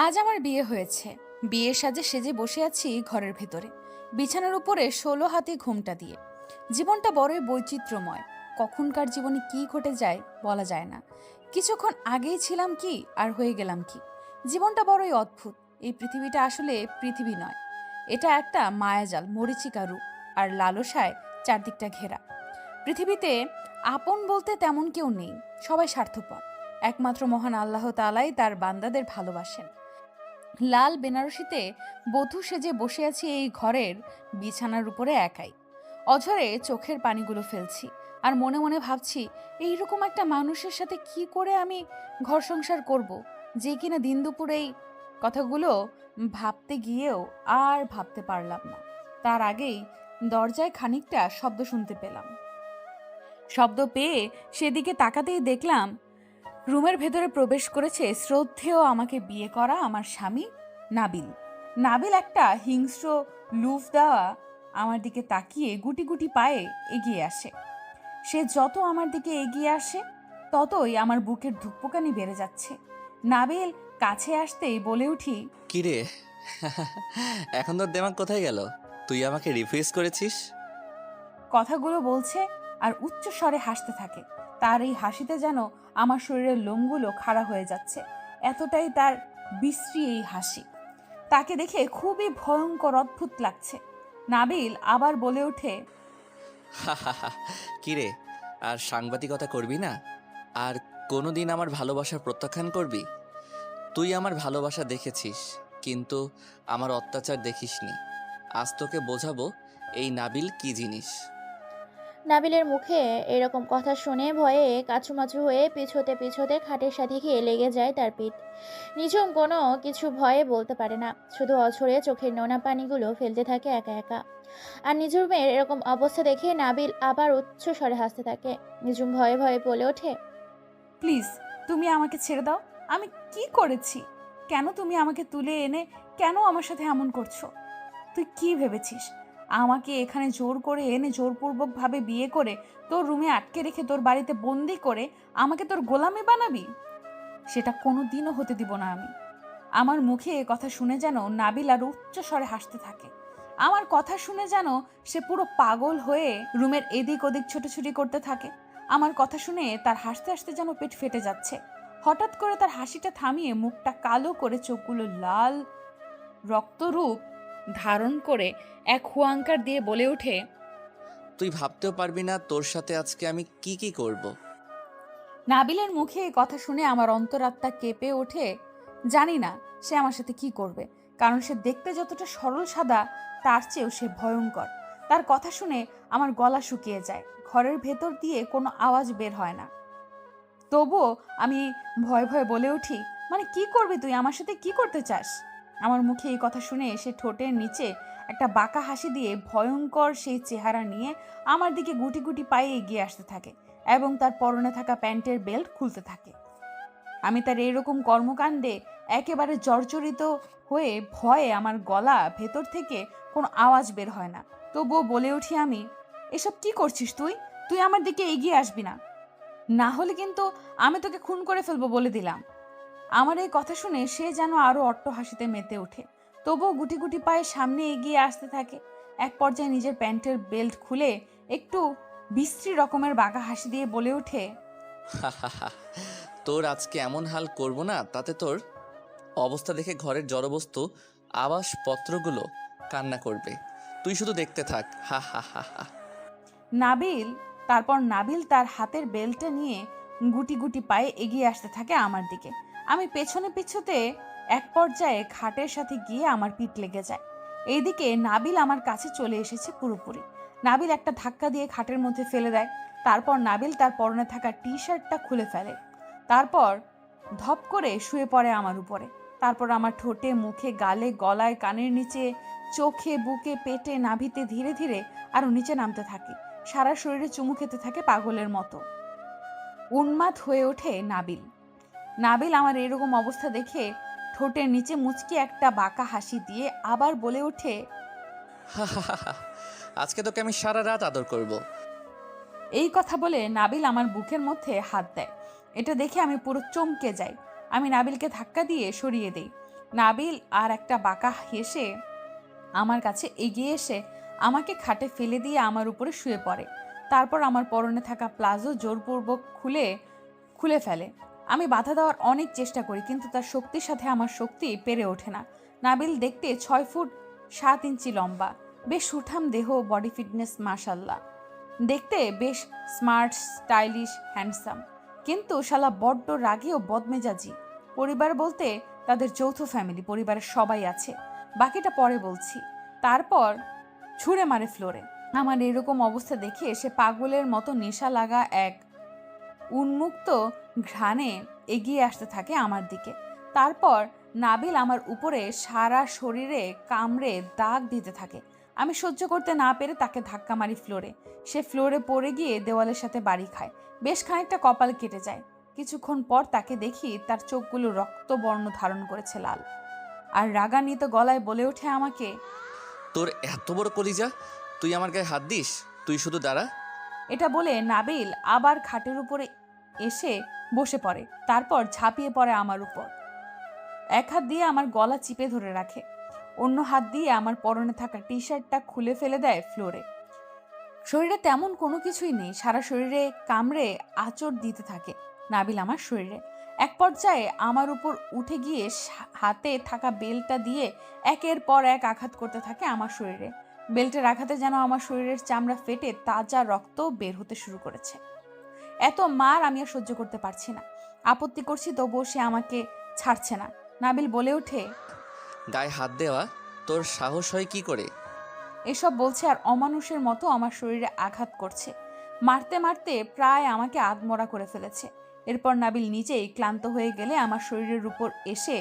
আজ আমার বিয়ে হয়েছে। বিয়ের সাজে সেজে বসে আছি ঘরের ভেতরে, বিছানার উপরে 16 হাতে ঘুমটা দিয়ে। জীবনটা বড়ই বৈচিত্র্যময়। কখনকার জীবনে কি ঘটে যায় বলা যায় না। কিছুক্ষণ আগেই ছিলাম কি আর হয়ে গেলাম কি। জীবনটা বড়ই অদ্ভুত। এই পৃথিবীটা আসলে পৃথিবী নয়, এটা একটা মায়াজাল, মরীচিকা রূপ আর লালসায় চারদিকটা ঘেরা। পৃথিবীতে আপন বলতে তেমন কেউ নেই, সবাই স্বার্থপর। একমাত্র মহান আল্লাহ তাআলাই তার বান্দাদের ভালোবাসেন। লাল বেনারসিতে বধূ সেজে বসে আছি এই ঘরের বিছানার উপরে একাই। অঝরে চোখের পানিগুলো ফেলছি আর মনে মনে ভাবছি, এইরকম একটা মানুষের সাথে কি করে আমি ঘর সংসার করব, যে কিনা দিন দুপুরেই কথাগুলো ভাবতে গিয়েও আর ভাবতে পারলাম না। তার আগেই দরজায় খানিকটা শব্দ শুনতে পেলাম। শব্দ পেয়ে সেদিকে তাকাতেই দেখলাম রুমের ভেতরে প্রবেশ করেছে শ্রদ্ধেয় আমাকে বিয়ে করা আমার স্বামী নাবিল। নাবিল একটা হিংস্র লুফ দেওয়া আমার দিকে তাকিয়ে গুটি গুটি পায়ে এগিয়ে আসে। সে যত আমার দিকে এগিয়ে আসে ততই আমার বুকের ধুকপুকানি বেড়ে যাচ্ছে। নাবিল কাছে আসতেই বলে উঠি, কিরে? এখন তোর দেমাগ কোথায় গেল? তুই আমাকে রিফ্রেশ করেছিস? কথাগুলো বলছে আর উচ্চ স্বরে হাসতে থাকে। তার এই হাসিতে যেন আমার শরীরের লোমগুলো খাড়া হয়ে যাচ্ছে, এতটাই তার বিশ্রী এই হাসি। তাকে দেখে খুবই ভয়ঙ্কর অদ্ভুত লাগছে। নাবিল আবার বলে ওঠে, কিরে, আর সাংবাদিকতা করবি না? আর কোনোদিন আমার ভালোবাসার প্রত্যাখ্যান করবি? তুই আমার ভালোবাসা দেখেছিস, কিন্তু আমার অত্যাচার দেখিসনি। আজ তোকে বোঝাবো এই নাবিল কি জিনিস। নাবিলের মুখে এরকম কথা শুনে ভয়ে কাঁচুমাচু হয়ে পিছোতে পিছোতে খাটের সাথে গিয়ে লেগে যায় তার পিঠ। নিঝুম কোনো কিছু ভয়ে বলতে পারে না, শুধু অঝরে চোখের নোনা পানিগুলো ফেলতে থাকে একা একা। আর নিঝুমের এরকম অবস্থা দেখে নাবিল আবার উচ্চ স্বরে হাসতে থাকে। নিঝুম ভয়ে ভয়ে বলে ওঠে, প্লিজ তুমি আমাকে ছেড়ে দাও। আমি কি করেছি? কেন তুমি আমাকে তুলে এনে কেন আমার সাথে এমন করছো? তুই কি ভেবেছিস আমাকে এখানে জোর করে এনে জোরপূর্বকভাবে বিয়ে করে তোর রুমে আটকে রেখে তোর বাড়িতে বন্দি করে আমাকে তোর গোলামি বানাবি? সেটা কোনো দিনও হতে দিব না আমি। আমার মুখে এ কথা শুনে যেন নাবিল আর উচ্চ স্বরে হাসতে থাকে। আমার কথা শুনে যেন সে পুরো পাগল হয়ে রুমের এদিক ওদিক ছোটাছুটি করতে থাকে। আমার কথা শুনে তার হাসতে হাসতে যেন পেট ফেটে যাচ্ছে। হঠাৎ করে তার হাসিটা থামিয়ে মুখটা কালো করে চোখগুলো লাল রক্তরূপ ধারণ করে এক হুয়াঙ্কার দিয়ে বলে ওঠে, তুই ভাবতেও পারবি না তোর সাথে আজকে আমি কি কি করব। নাবিলের মুখে এই কথা শুনে আমার অন্তরাত্মা কেঁপে ওঠে। জানি না সে আমার সাথে কি করবে, কারণ সে দেখতে যতটা সরল সাদা তার চেয়েও সে ভয়ঙ্কর। তার কথা শুনে আমার গলা শুকিয়ে যায়, ঘরের ভেতর দিয়ে কোনো আওয়াজ বের হয় না। তবুও আমি ভয়ে ভয়ে বলে উঠি, মানে কি করবি তুই? আমার সাথে কি করতে চাস? আমার মুখে এই কথা শুনে সে ঠোঁটের নিচে একটা বাঁকা হাসি দিয়ে ভয়ঙ্কর সেই চেহারা নিয়ে আমার দিকে গুটি গুটি পায়ে এগিয়ে আসতে থাকে এবং তার পরনে থাকা প্যান্টের বেল্ট খুলতে থাকে। আমি তার এইরকম কর্মকাণ্ডে একেবারে জর্জরিত হয়ে ভয়ে আমার গলা ভেতর থেকে কোনো আওয়াজ বের হয় না। তবুও বলে উঠি আমি, এসব কি করছিস তুই? তুই আমার দিকে এগিয়ে আসবি না, না হলে কিন্তু আমি তোকে খুন করে ফেলবো বলে দিলাম। আমার এই কথা শুনে সে যেন আরো অট্টহাসিতে মেতে ওঠে। তবুও গুটি গুটি পায়ে সামনে এগিয়ে আসতে থাকে। এক পর্যায়ে নিজের প্যান্টের বেল্ট খুলে একটু বিশ্রী রকমের বাঁকা হাসি দিয়ে বলে ওঠে, তোর আজকে এমন হাল করব না, তাতে তোর অবস্থা দেখে ঘরের জড়বস্তু আবাসপত্রগুলো কান্না করবে। তুই শুধু দেখতে থাক। হা হা হা হা। নাবিল নাবিল তার হাতের বেল্টটা নিয়ে গুটি গুটি পায়ে এগিয়ে আসতে থাকে আমার দিকে। আমি পেছনে পিছুতে এক পর্যায়ে খাটের সাথে গিয়ে আমার পিঠ লেগে যায়। এইদিকে নাবিল আমার কাছে চলে এসেছে পুরোপুরি। নাবিল একটা ধাক্কা দিয়ে খাটের মধ্যে ফেলে দেয়। তারপর নাবিল তার পরনে থাকা টি শার্টটা খুলে ফেলে। তারপর ধপ করে শুয়ে পড়ে আমার উপরে। তারপর আমার ঠোঁটে, মুখে, গালে, গলায়, কানের নিচে, চোখে, বুকে, পেটে, নাভিতে ধীরে ধীরে আরো নিচে নামতে থাকে। সারা শরীরে চুমু খেতে থাকে পাগলের মতো। উন্মাদ হয়ে ওঠে নাবিল। নাবিল আমার এরকম অবস্থা দেখে ঠোঁটের নিচে মুচকি একটা বাঁকা হাসি দিয়ে আবার বলে ওঠে, হা হা হা হা। আজকে তোকে আমি সারা রাত আদর করব। এই কথা বলে নাবিল আমার বুকের মধ্যে হাত দেয় এটা দেখে আমি পুরো চমকে যাই। আমি নাবিলকে ধাক্কা দিয়ে সরিয়ে দেই। নাবিল আর একটা বাঁকা হেসে আমার কাছে এগিয়ে এসে আমাকে খাটে ফেলে দিয়ে আমার উপরে শুয়ে পড়ে। তারপর আমার পরনে থাকা প্লাজো জোরপূর্বক খুলে ফেলে। আমি বাধা দেওয়ার অনেক চেষ্টা করি, কিন্তু তার শক্তির সাথে আমার শক্তি পেরে ওঠে না। নাবিল দেখতে 6 ফুট 7 ইঞ্চি লম্বা, বেশ সুঠাম দেহ, বডি ফিটনেস মাশাল্লাহ। দেখতে বেশ স্মার্ট, স্টাইলিশ, হ্যান্ডসাম। কিন্তু শালা বড্ড রাগী ও বদমেজাজি। পরিবার বলতে তাদের যৌথ ফ্যামিলি, পরিবারের সবাই আছে, বাকিটা পরে বলছি। তারপর ছুঁড়ে মারে ফ্লোরে। আমার এরকম অবস্থা দেখে সে পাগলের মতো নেশা লাগা এক উন্মুক্ত ঘ্রাণে এগিয়ে আসতে থাকে আমার দিকে। তারপর নাবিল আমার উপরে সারা শরীরে কামড়ে দাগ দিতে থাকে। আমি সহ্য করতে না পেরে তাকে ধাক্কা মারি ফ্লোরে। সে ফ্লোরে পড়ে গিয়ে দেওয়ালের সাথে বাড়ি খায়। বেশ খানিকটা কপাল কেটে যায়। কিছুক্ষণ পর তাকে দেখি তার চোখগুলো রক্তবর্ণ ধারণ করেছে, লাল। আর রাগান্বিত গলায় বলে ওঠে আমাকে, তোর এত বড় কলিজা, তুই আমার গায়ে হাত দিস? তুই শুধু দাঁড়া। এটা বলে নাবিল আবার খাটের উপরে এসে বসে পড়ে। তারপর ঝাঁপিয়ে পড়ে আমার উপর। এক হাত দিয়ে আমার গলা চিপে ধরে রাখে, অন্য হাত দিয়ে আমার পরনে থাকা টি শার্টটা খুলে ফেলে দেয় ফ্লোরে। শরীরে তেমন কোনো কিছুই নেই, সারা শরীরে কামড়ে আঁচড় দিতে থাকে নাবিল আমার শরীরে। এক পর্যায়ে আমার উপর উঠে গিয়ে হাতে থাকা বেলটা দিয়ে একের পর এক আঘাত করতে থাকে আমার শরীরে। বেল্টের আঘাতে যেন আমার শরীরের চামড়া ফেটে তাজা রক্ত বের হতে শুরু করেছে। এত মার আমি আর সহ্য করতে পারছি না। আপত্তি করছি, তবুও সে আমাকে ছাড়ছে না। নাবিল বলে ওঠে, গায়ে হাত দেওয়া তোর সাহস হয় কি করে? এসব বলছে আর অমানুষের মতো আমার শরীরে আঘাত করছে। মারতে মারতে প্রায় আমাকে আধমরা করে ফেলেছে। এরপর নাবিল নিজেই ক্লান্ত হয়ে গেলে আমার শরীরের উপর এসে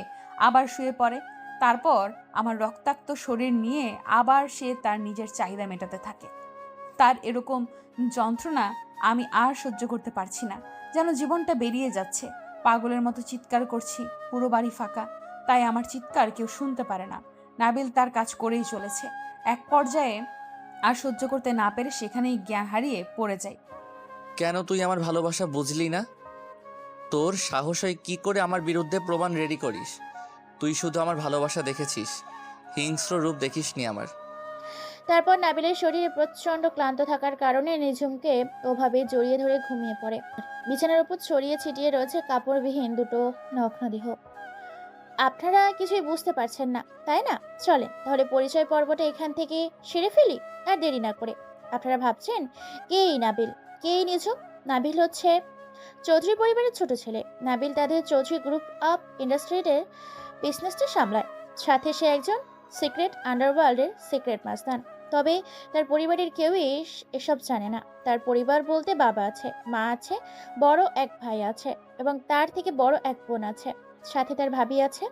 আবার শুয়ে পড়ে। তারপর আমার রক্তাক্ত শরীর নিয়ে আবার সে তার নিজের চাহিদা মেটাতে থাকে। তার এরকম যন্ত্রণা আমি আর সহ্য করতে পারছি না। যেন জীবনটা বেরিয়ে যাচ্ছে। পাগলের মতো চিৎকার করছি, পুরো বাড়ি ফাঁকা, তাই আমার চিৎকার কেউ শুনতে পারে না। নাবিল তার কাজ করেই চলেছে। এক পর্যায়ে আর সহ্য করতে না পেরে সেখানেই জ্ঞান হারিয়ে পড়ে যাই। কেন তুই আমার ভালোবাসা বুঝলি না? তোর সাহস হয় কি করে আমার বিরুদ্ধে প্রমাণ রেডি করিস? তুই শুধু আমার ভালোবাসা দেখেছিস, হিংস্র রূপ দেখিসনি আমার। তারপর নাবিলের শরীরে প্রচণ্ড ক্লান্ত থাকার কারণে নিঝুমকে ওভাবে জড়িয়ে ধরে ঘুমিয়ে পড়ে। বিছানার উপর ছড়িয়ে ছিটিয়ে রয়েছে কাপড়বিহীন দুটো নগ্ন দেহ। আপনারা কিছুই বুঝতে পারছেন না, তাই না? চলেন তাহলে পরিচয় পর্বটা এখান থেকে সেরে ফেলি, আর দেরি না করে। আপনারা ভাবছেন, কে এই নাবিল, কে এই নিঝুম? নাবিল হচ্ছে চৌধুরী পরিবারের ছোট ছেলে। নাবিল তাদের চৌধুরী গ্রুপ অফ ইন্ডাস্ট্রিজের বিজনেসটা সামলায়। সাথে সে একজন সিক্রেট আন্ডারওয়ার্ল্ডের সিক্রেট মাস্তান। তবে তার পরিবারের কেউই এসব জানে না। তার পরিবার বলতে বাবা আছে, মা আছে, বড় এক ভাই আছে এবং তার থেকে বড় এক বোন আছে। সাথে তার ভাবি আছে,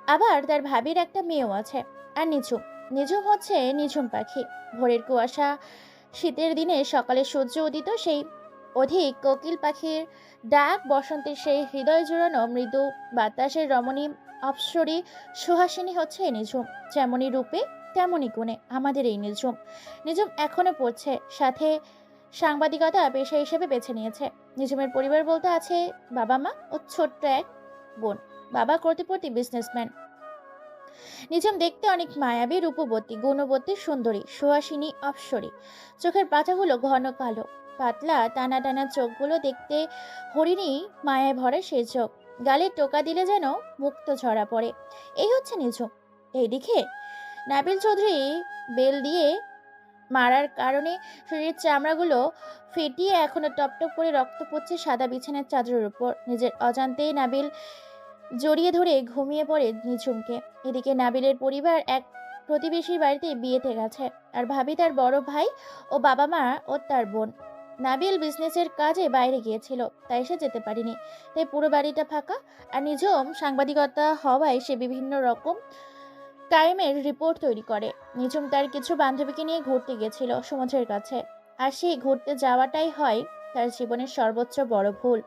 আবার তার ভাবির একটা মেয়েও আছে। আর নিঝুম, নিঝুম হচ্ছে নিঝুম পাখি। ভোরের কুয়াশা, শীতের দিনে সকালে সূর্য উদিত সেই অধিক কোকিল পাখির ডাক, বসন্তের সেই হৃদয় জুড়ানো মৃদু বাতাসের রমণী অপ্সরী সুহাসিনী হচ্ছে এই নিঝুম। যেমনই রূপে তেমনই গুণে আমাদের এই নিঝুম। নিঝুম এখনো পড়ছে, সাথে সাংবাদিকতা পেশা হিসেবে বেছে নিয়েছে। নিঝুমের পরিবার বলতে আছে বাবা মা ও ছোট্ট এক বোন। বাবা কোটিপতি বিজনেসম্যান। নিঝুম দেখতে অনেক মায়াবী, রূপবতী, গুণবতী, সুন্দরী, সুহাসিনী, অপ্সরী। চোখের পাতাগুলো ঘন কালো, পাতলা টানা টানা চোখগুলো দেখতে হরিণী মায়ায় ভরে সেই চোখ। গালে টোকা দিলে যেন মুক্ত ঝরা পড়ে। এই হচ্ছে নিঝুম। এইদিকে নাবিল চৌধুরী বেল দিয়ে মারার কারণে শরীরের চামড়াগুলো ফেটিয়ে এখনো টপটপ করে রক্ত পড়ছে সাদা বিছানার চাদরের উপর। নিজের অজান্তেই নাবিল জড়িয়ে ধরে ঘুমিয়ে পড়ে নিঝুমকে। এদিকে নাবিলের পরিবার এক প্রতিবেশীর বাড়িতে বিয়েতে গেছে, আর ভাবি, তার বড় ভাই ও বাবা মা ও তার বোন। নাবিল বিজনেসের কাজে বাইরে গিয়েছিল, তাই সে যেতে পারেনি। তাই পুরো বাড়িটা ফাঁকা। আর নিঝুম সাংবাদিকতা হওয়ায় সে বিভিন্ন রকম ক্রাইমের রিপোর্ট তৈরি করে। নিঝুম তার কিছু বান্ধবীকে নিয়ে ঘুরতে গিয়েছিল সমুদ্রের কাছে, আর সেই ঘুরতে যাওয়াটাই হয় তার জীবনের সর্বোচ্চ বড় ভুল।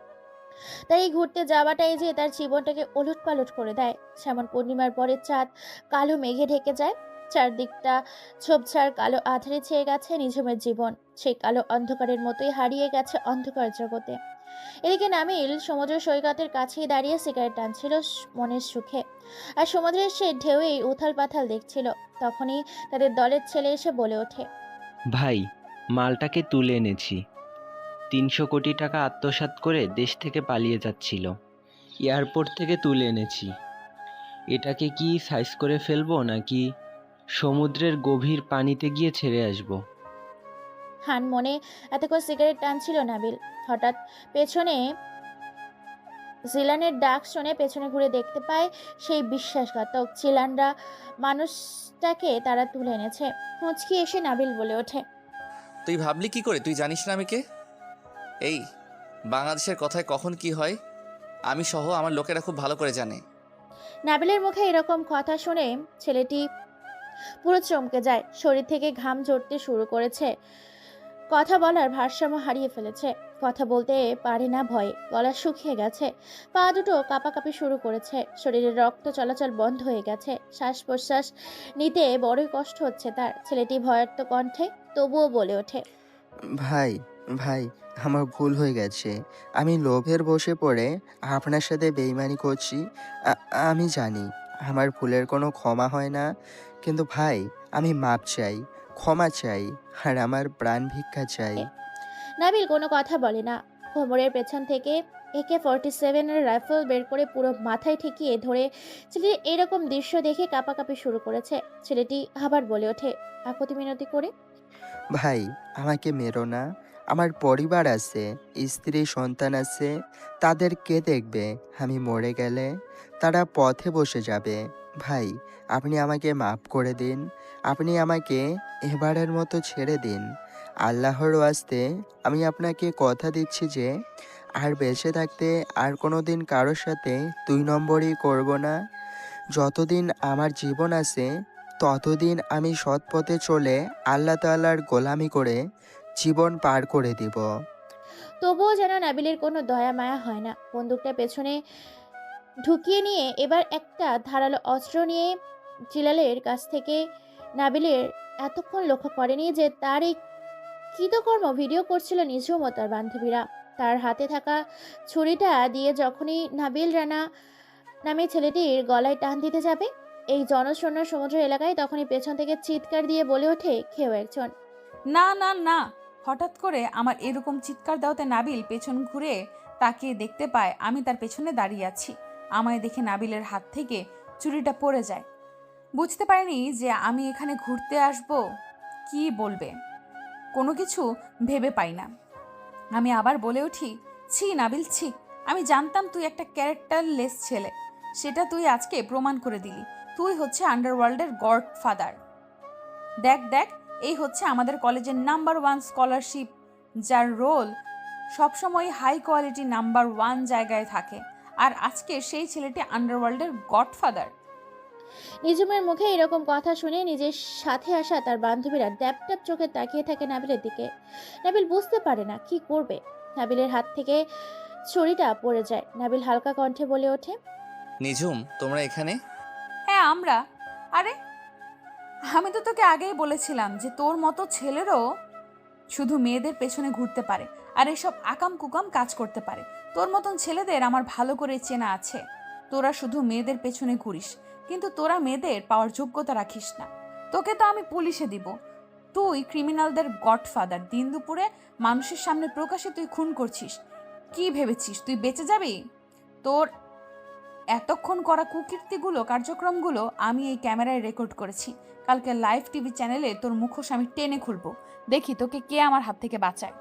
তাই এই ঘুরতে যাওয়াটাই যে তার জীবনটাকে ওলটপালট করে দেয়। যেমন পূর্ণিমার পরে চাঁদ কালো মেঘে ঢেকে যায়, চারদিকটা ঝোপঝাড় কালো আঁধারে ছেয়ে গেছে নিঝুমের জীবন। সেই কালো অন্ধকারের মতোই হারিয়ে গেছে অন্ধকার জগতে। এদিকে নামিল সমুদ্র সৈকতের কাছেই দাঁড়িয়ে সিগারেট টানছিল মনের সুখে। আর সমুদ্রের সে ঢেউই উথাল পাথাল দেখছিল। তখনই তাদের দলের ছেলে এসে বলে ওঠে, ভাই, মালটাকে তুলে এনেছি। ৩০০ কোটি টাকা আত্মসাৎ করে দেশ থেকে পালিয়ে যাচ্ছিল। এয়ারপোর্ট থেকে তুলে এনেছি। এটাকে কি সাইজ করে ফেলবো নাকি সমুদ্রের গভীর পানিতে গিয়ে ছেড়ে আসবো? হান মনে এতক্ষণ সিগারেট টানছিল নাবিল। হঠাৎ পেছনে জিলানের ডাক শুনে পেছনে ঘুরে দেখতে পায় সেই বিশ্বাসঘাতক জিলানরা মানুষটাকে তারা তুলে এনেছে। মুচকি এসে নাবিল বলে ওঠে, তুই ভাবলি কি করে? তুই জানিস না আমি কে? এই বাংলাদেশের কথায় কখন কি হয় আমি সহ আমার লোকেরা খুব ভালো করে জানে। নাবিলের মুখে এরকম কথা শুনে ছেলেটি পুরো চমকে যায়। শরীর থেকে ঘাম ঝরতে শুরু করেছে। কথা বলার ভারসাম্য হারিয়ে ফেলেছে। কথা বলতে পারে না ভয়ে। গলা শুকিয়ে গেছে। পা দুটো কাঁপাকাঁপি শুরু করেছে। শরীরের রক্ত চলাচল বন্ধ হয়ে গেছে। শ্বাস প্রশ্বাস নিতে বড়ই কষ্ট হচ্ছে তার। ছেলেটি ভয়ার্ত কণ্ঠে তবুও বলে ওঠে, ভাই, ভাই, আমার ভুল হয়ে গেছে। আমি লোভের বশে পড়ে আপনার সাথে বেইমানি করছি। আ আমি জানি আমার ভুলের কোনো ক্ষমা হয় না। কিন্তু ভাই, আমি মাপ চাই, ক্ষমা চাই, আর আমার প্রাণ ভিক্ষা চাই। নাবিল কোনো কথা বলে না। কোমরের পেছন থেকে AK-47 এর রাইফেল বের করে পুরো মাথায় ঠেকিয়ে ধরে ছেলেটি এরকম দৃশ্য দেখে কাঁপাকাঁপি শুরু করেছে। ছেলেটি আবার বলে ওঠে আকুতি মিনতি করে, ভাই, আমাকে মেরো না। আমার পরিবার আছে, স্ত্রী সন্তান আছে। তাদের কে দেখবে আমি মরে গেলে? তারা পথে বসে যাবে। ভাই, আপনি আমাকে মাফ করে দিন। আপনি আমাকে এবারের মতো ছেড়ে দিন। আল্লাহর ওয়াস্তে আমি আপনাকে কথা দিচ্ছি যে আর বেঁচে থাকতে আর কোনো দিন কারোর সাথে ২ নম্বরই করব না। যতদিন আমার জীবন আছে ততদিন আমি সৎ পথে চলে আল্লাহ তাআলার গোলামি করে জীবন পার করে দিব। তবুও যেন নাবিলের কোনো দয়া মায়া হয় না। বন্দুকটা পেছনে ঢুকিয়ে নিয়ে এবার একটা ধারালো অস্ত্র নিয়ে জিলালের কাছ থেকে নাবিলের এতক্ষণ লক্ষ্য করেনি যে তার এই কৃতকর্ম ভিডিও করছিল নিঝুম ও তার বান্ধবীরা। তার হাতে থাকা ছুরিটা দিয়ে যখনই নাবিল রানা নামে ছেলেটির গলায় টান দিতে যাবে, এই জনশূন্য সমুদ্র এলাকায় তখনই পেছন থেকে চিৎকার দিয়ে বলে ওঠে কেউ একজন, না না না! হঠাৎ করে আমার এরকম চিৎকার দেওয়াতে নাবিল পেছন ঘুরে তাকিয়ে দেখতে পায় আমি তার পেছনে দাঁড়িয়ে আছি। আমায় দেখে নাবিলের হাত থেকে চুরিটা পড়ে যায়। বুঝতে পারিনি যে আমি এখানে ঘুরতে আসব। কি বলবে কোনো কিছু ভেবে পাই না। আমি আবার বলে উঠি, ছি নাবিল ছি! আমি জানতাম তুই একটা ক্যারেক্টারলেস ছেলে। সেটা তুই আজকে প্রমাণ করে দিলি। তুই হচ্ছে আন্ডারওয়ার্ল্ডের গডফাদার। দেখ দেখ, এই হচ্ছে আমাদের কলেজের নাম্বার 1 স্কলারশিপ, যার রোল সবসময় হাই কোয়ালিটি নাম্বার 1 জায়গায় থাকে। আর আজকে সেই ছেলেটি আন্ডারওয়ার্ল্ডের গডফাদার। নিঝুমের মুখে এরকম কথা শুনে নিজের সাথে আসা তার বান্ধবীরা ড্যাপ ড্যাপ চোখে তাকিয়ে থাকে নাবিলের দিকে। নাবিল বুঝতে পারে না কি করবে। নাবিলের হাত থেকে ছুরিটা পড়ে যায়। নাবিল হালকা কণ্ঠে বলে ওঠে, নিঝুম, তোমরা এখানে? হ্যাঁ আমরা। আরে আমি তো তোকে আগেই বলেছিলাম যে তোর মতো ছেলেরও শুধু মেয়েদের পেছনে ঘুরতে পারে আর এসব আকাম কুকাম কাজ করতে পারে। তোর মতন ছেলেদের আমার ভালো করে চেনা আছে। তোরা শুধু মেয়েদের পেছনে ঘুরিস, কিন্তু তোরা মেয়েদের পাওয়ার যোগ্যতা রাখিস না। তোকে তো আমি পুলিশে দিব। তুই ক্রিমিনালদের গডফাদার। দিন দুপুরে মানুষের সামনে প্রকাশ্যে তুই খুন করছিস। কি ভেবেছিস তুই বেঁচে যাবি? তোর এতক্ষণ করা কুকীর্তিগুলো, কার্যক্রমগুলো আমি এই ক্যামেরায় রেকর্ড করেছি। কালকে লাইভ টিভি চ্যানেলে তোর মুখোশ আমি টেনে খুলবো। দেখি তোকে কে আমার হাত থেকে বাঁচায়।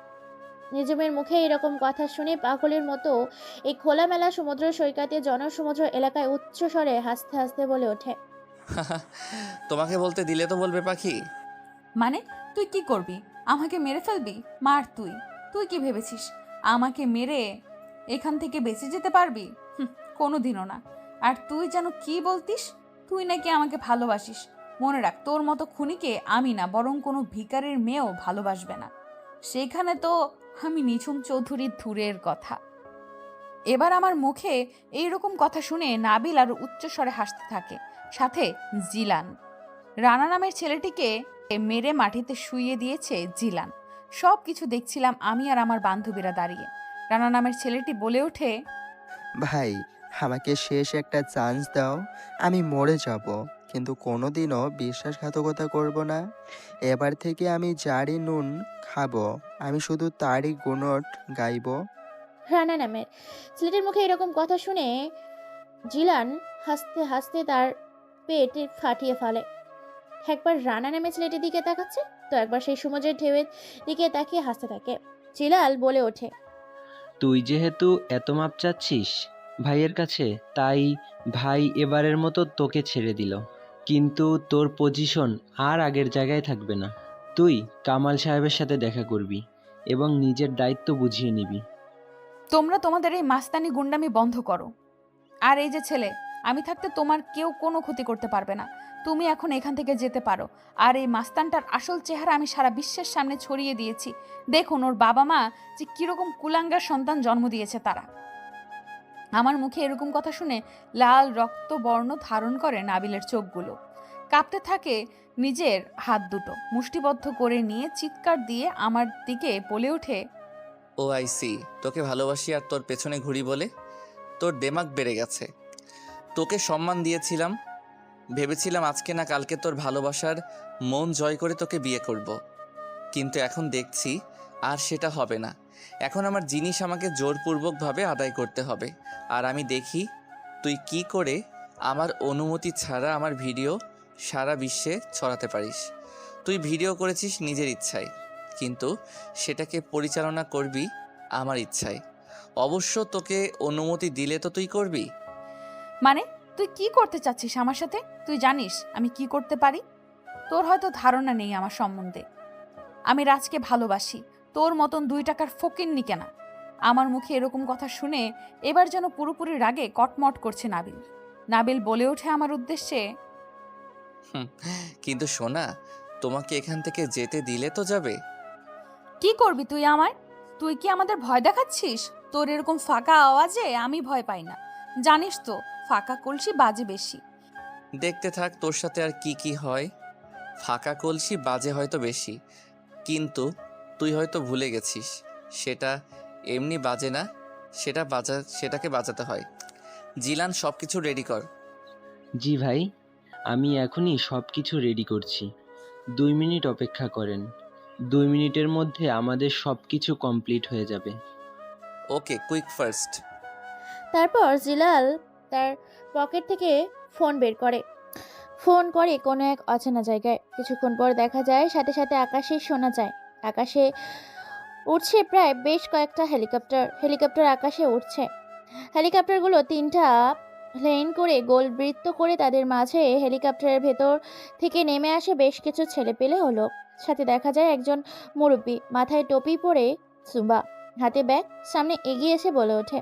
নিঝুমের মুখে এরকম কথা শুনে পাগলের মতো এই খোলামেলা সমুদ্র সৈকতে জনসমুদ্র এলাকায় উচ্চ স্বরে হাসতে হাসতে বলে ওঠে, তোমাকে বলতে দিলে তো বলবে পাখি। মানে তুই কি করবি? আমাকে মেরে ফেলবি? মার তুই। তুই কি ভেবেছিস আমাকে মেরে এখান থেকে বেঁচে যেতে পারবি? কোনোদিনও না। আর তুই যেন কি বলতিস? তুই নাকি আমাকে ভালোবাসিস। মনে রাখ, তোর মতো খুনিকে আমি না, বরং কোনো ভিখারির মেয়েও ভালোবাসবে না। সেখানে তো আমি নিঝুম চৌধুরীর দূরের কথা। এবার আমার মুখে এইরকম কথা শুনে নাবিল আর উচ্চস্বরে হাসতে থাকে, সাথে জিলান। রানা নামের ছেলেটিকে মেরে মাটিতে শুইয়ে দিয়েছে জিলান। সব কিছু দেখছিলাম আমি আর আমার বান্ধবীরা দাঁড়িয়ে। রানা নামের ছেলেটি বলে ওঠে, ভাই, আমাকে শেষ একটা চান্স দাও। আমি মরে যাব, কিন্তু কোনোদিনও বিশ্বাসঘাতকতা করব না। এবার থেকে আমি যারই নুন খাবো, আমি শুধু তারই গুণট গাইব। রানা নামের ছেলেটির মুখে এরকম কথা শুনে জিলান হাসতে হাসতে তার পেট ফাটিয়ে ফেলে। একবার রানা নামের ছেলেটির দিকে তাকাচ্ছে, তো একবার সেই সমুদ্রের ঢেউয়ের দিকে তাকিয়ে হাসতে থাকে। জিলাল বলে ওঠে, তুই যেহেতু এত মাপ চাচ্ছিস ভাইয়ের কাছে, তাই ভাই এবারের মতো তোকে ছেড়ে দিল। কিন্তু তোর পজিশন আর আগের জায়গায় থাকবে না। তুই কামাল সাহেবের সাথে দেখা করবি এবং নিজের দায়িত্ব বুঝিয়ে নিবি। তোমরা তোমাদের এই মাস্তানি গুন্ডামি বন্ধ করো। আর এই যে ছেলে, আমি থাকতে তোমার কেউ কোনো ক্ষতি করতে পারবে না। তুমি এখন এখান থেকে যেতে পারো। আর এই মাস্তানটার আসল চেহারা আমি সারা বিশ্বের সামনে ছড়িয়ে দিয়েছি। দেখুন ওর বাবা মা যে কিরকম কুলাঙ্গার সন্তান জন্ম দিয়েছে তারা। আমার মুখে এরকম কথা শুনে লাল রক্তবর্ণ ধারণ করে নাবিলের চোখগুলো। কাঁপতে থাকে নিজের হাত দুটো মুষ্টিবদ্ধ করে নিয়ে চিৎকার দিয়ে আমার দিকে বলে ওঠে, ও আই সি, তোকে ভালোবাসি আর তোর পেছনে ঘুরি বলে তোর দেমাগ বেড়ে গেছে। তোকে সম্মান দিয়েছিলাম, ভেবেছিলাম আজকে না কালকে তোর ভালোবাসার মন জয় করে তোকে বিয়ে করব। কিন্তু এখন দেখছি আর সেটা হবে না। এখন আমার জিনিস আমাকে জোরপূর্বকভাবে আদায় করতে হবে। আর আমি দেখি তুই কি করে আমার অনুমতি ছাড়া আমার ভিডিও সারা বিশ্বে ছড়াতে পারিস। তুই ভিডিও করেছিস নিজের ইচ্ছায়, কিন্তু সেটাকে পরিচালনা করবি আমার ইচ্ছায়। অবশ্য তোকে অনুমতি দিলে তো তুই করবি। মানে তুই কি করতে চাচ্ছিস আমার সাথে? তুই জানিস আমি কি করতে পারি? তোর হয়তো ধারণা নেই আমার সম্বন্ধে। আমি রাজকে ভালোবাসি, তোর মতন 2 টাকার ফকিন্নি কেনা। আমার মুখে এরকম কথা শুনে এবার যেন পুরোপুরি রাগে কটমট করছে নাবিল। নাবিল বলে ওঠে আমার উদ্দেশ্যে, হুম, কিন্তু শোনা, তোমাকে এখান থেকে যেতে দিলে তো যাবে। কি করবি তুই আমায়? তুই কি আমাদের ভয় দেখাচ্ছিস? তোর এরকম ফাঁকা আওয়াজে আমি ভয় পাই না। জানিস তো ফাঁকা কলসি বাজে বেশি। দেখতে থাক তোর সাথে আর কি কি হয়। ফাঁকা কলসি বাজে হয়তো বেশি, কিন্তু তুই হয়তো ভুলে গেছিস সেটা এমনি বাজে না, সেটাকে বাজাতে হয়। জিলান, সব কিছু রেডি কর। জি ভাই, আমি এখনই সব কিছু রেডি করছি। 2 মিনিট অপেক্ষা করেন। 2 মিনিটের মধ্যে আমাদের সব কিছু কমপ্লিট হয়ে যাবে। ওকে, কুইক ফার্স্ট। তারপর জিলাল তার পকেট থেকে ফোন বের করে, ফোন করে কোনো এক অচেনা জায়গায়। কিছুক্ষণ পর দেখা যায় সাথে সাথে আকাশে শোনা যায়, আকাশে উঠছে প্রায় বেশ কয়েকটা হেলিকপ্টার। হেলিকপ্টার আকাশে উঠছে। হেলিকপ্টারগুলো 3টা লেন করে গোল বৃত্ত করে, তাদের মাঝে হেলিকপ্টারের ভেতর থেকে নেমে আসে বেশ কিছু ছেলেপেলে হলো। সাথে দেখা যায় একজন মুরব্বী, মাথায় টুপি পরে, সুবা হাতে ব্যাগ, সামনে এগিয়ে এসে বলে ওঠে,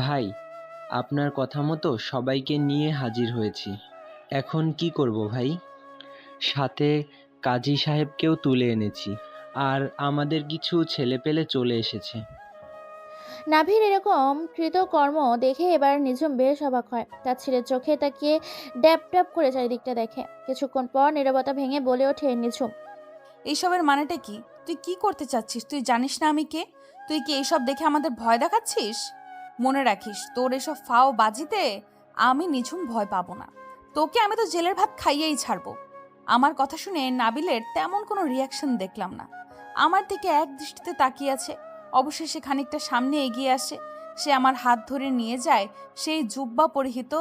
ভাই, আপনার কথা মতো সবাইকে নিয়ে হাজির হয়েছি। এখন কি করব ভাই? সাথে কাজী সাহেবকেও তুলে এনেছি, আর আমাদের কিছু ছেলেপেলে চলে এসেছে। নাভির এরকম কৃতকর্ম দেখে এবার নিঝুম বেশ অবাক হয়। তার ছেলের চোখে তাকিয়ে ড্যাব ড্যাব করে চারিদিকটা দেখে। কিছুক্ষণ পর নীরবতা ভেঙে বলে ওঠে নিঝুম, এইসবের মানেটা কি? তুই কি করতে চাচ্ছিস? তুই জানিস না আমি কে? তুই কি এইসব দেখে আমাদের ভয় দেখাচ্ছিস? মনে রাখিস তোর এসব ফাও বাজিতে আমি নিঝুম ভয় পাবো না। তোকে আমি তো জেলের ভাত খাইয়েই ছাড়বো। আমার কথা শুনে নাবিলের তেমন কোনো রিয়াকশন দেখলাম না। আমার দিকে এক দৃষ্টিতে তাকিয়ে আছে। অবশেষে খানিকটা সামনে এগিয়ে আসে। সে আমার হাত ধরে নিয়ে যায় সেই জুব্বা পরিহিত,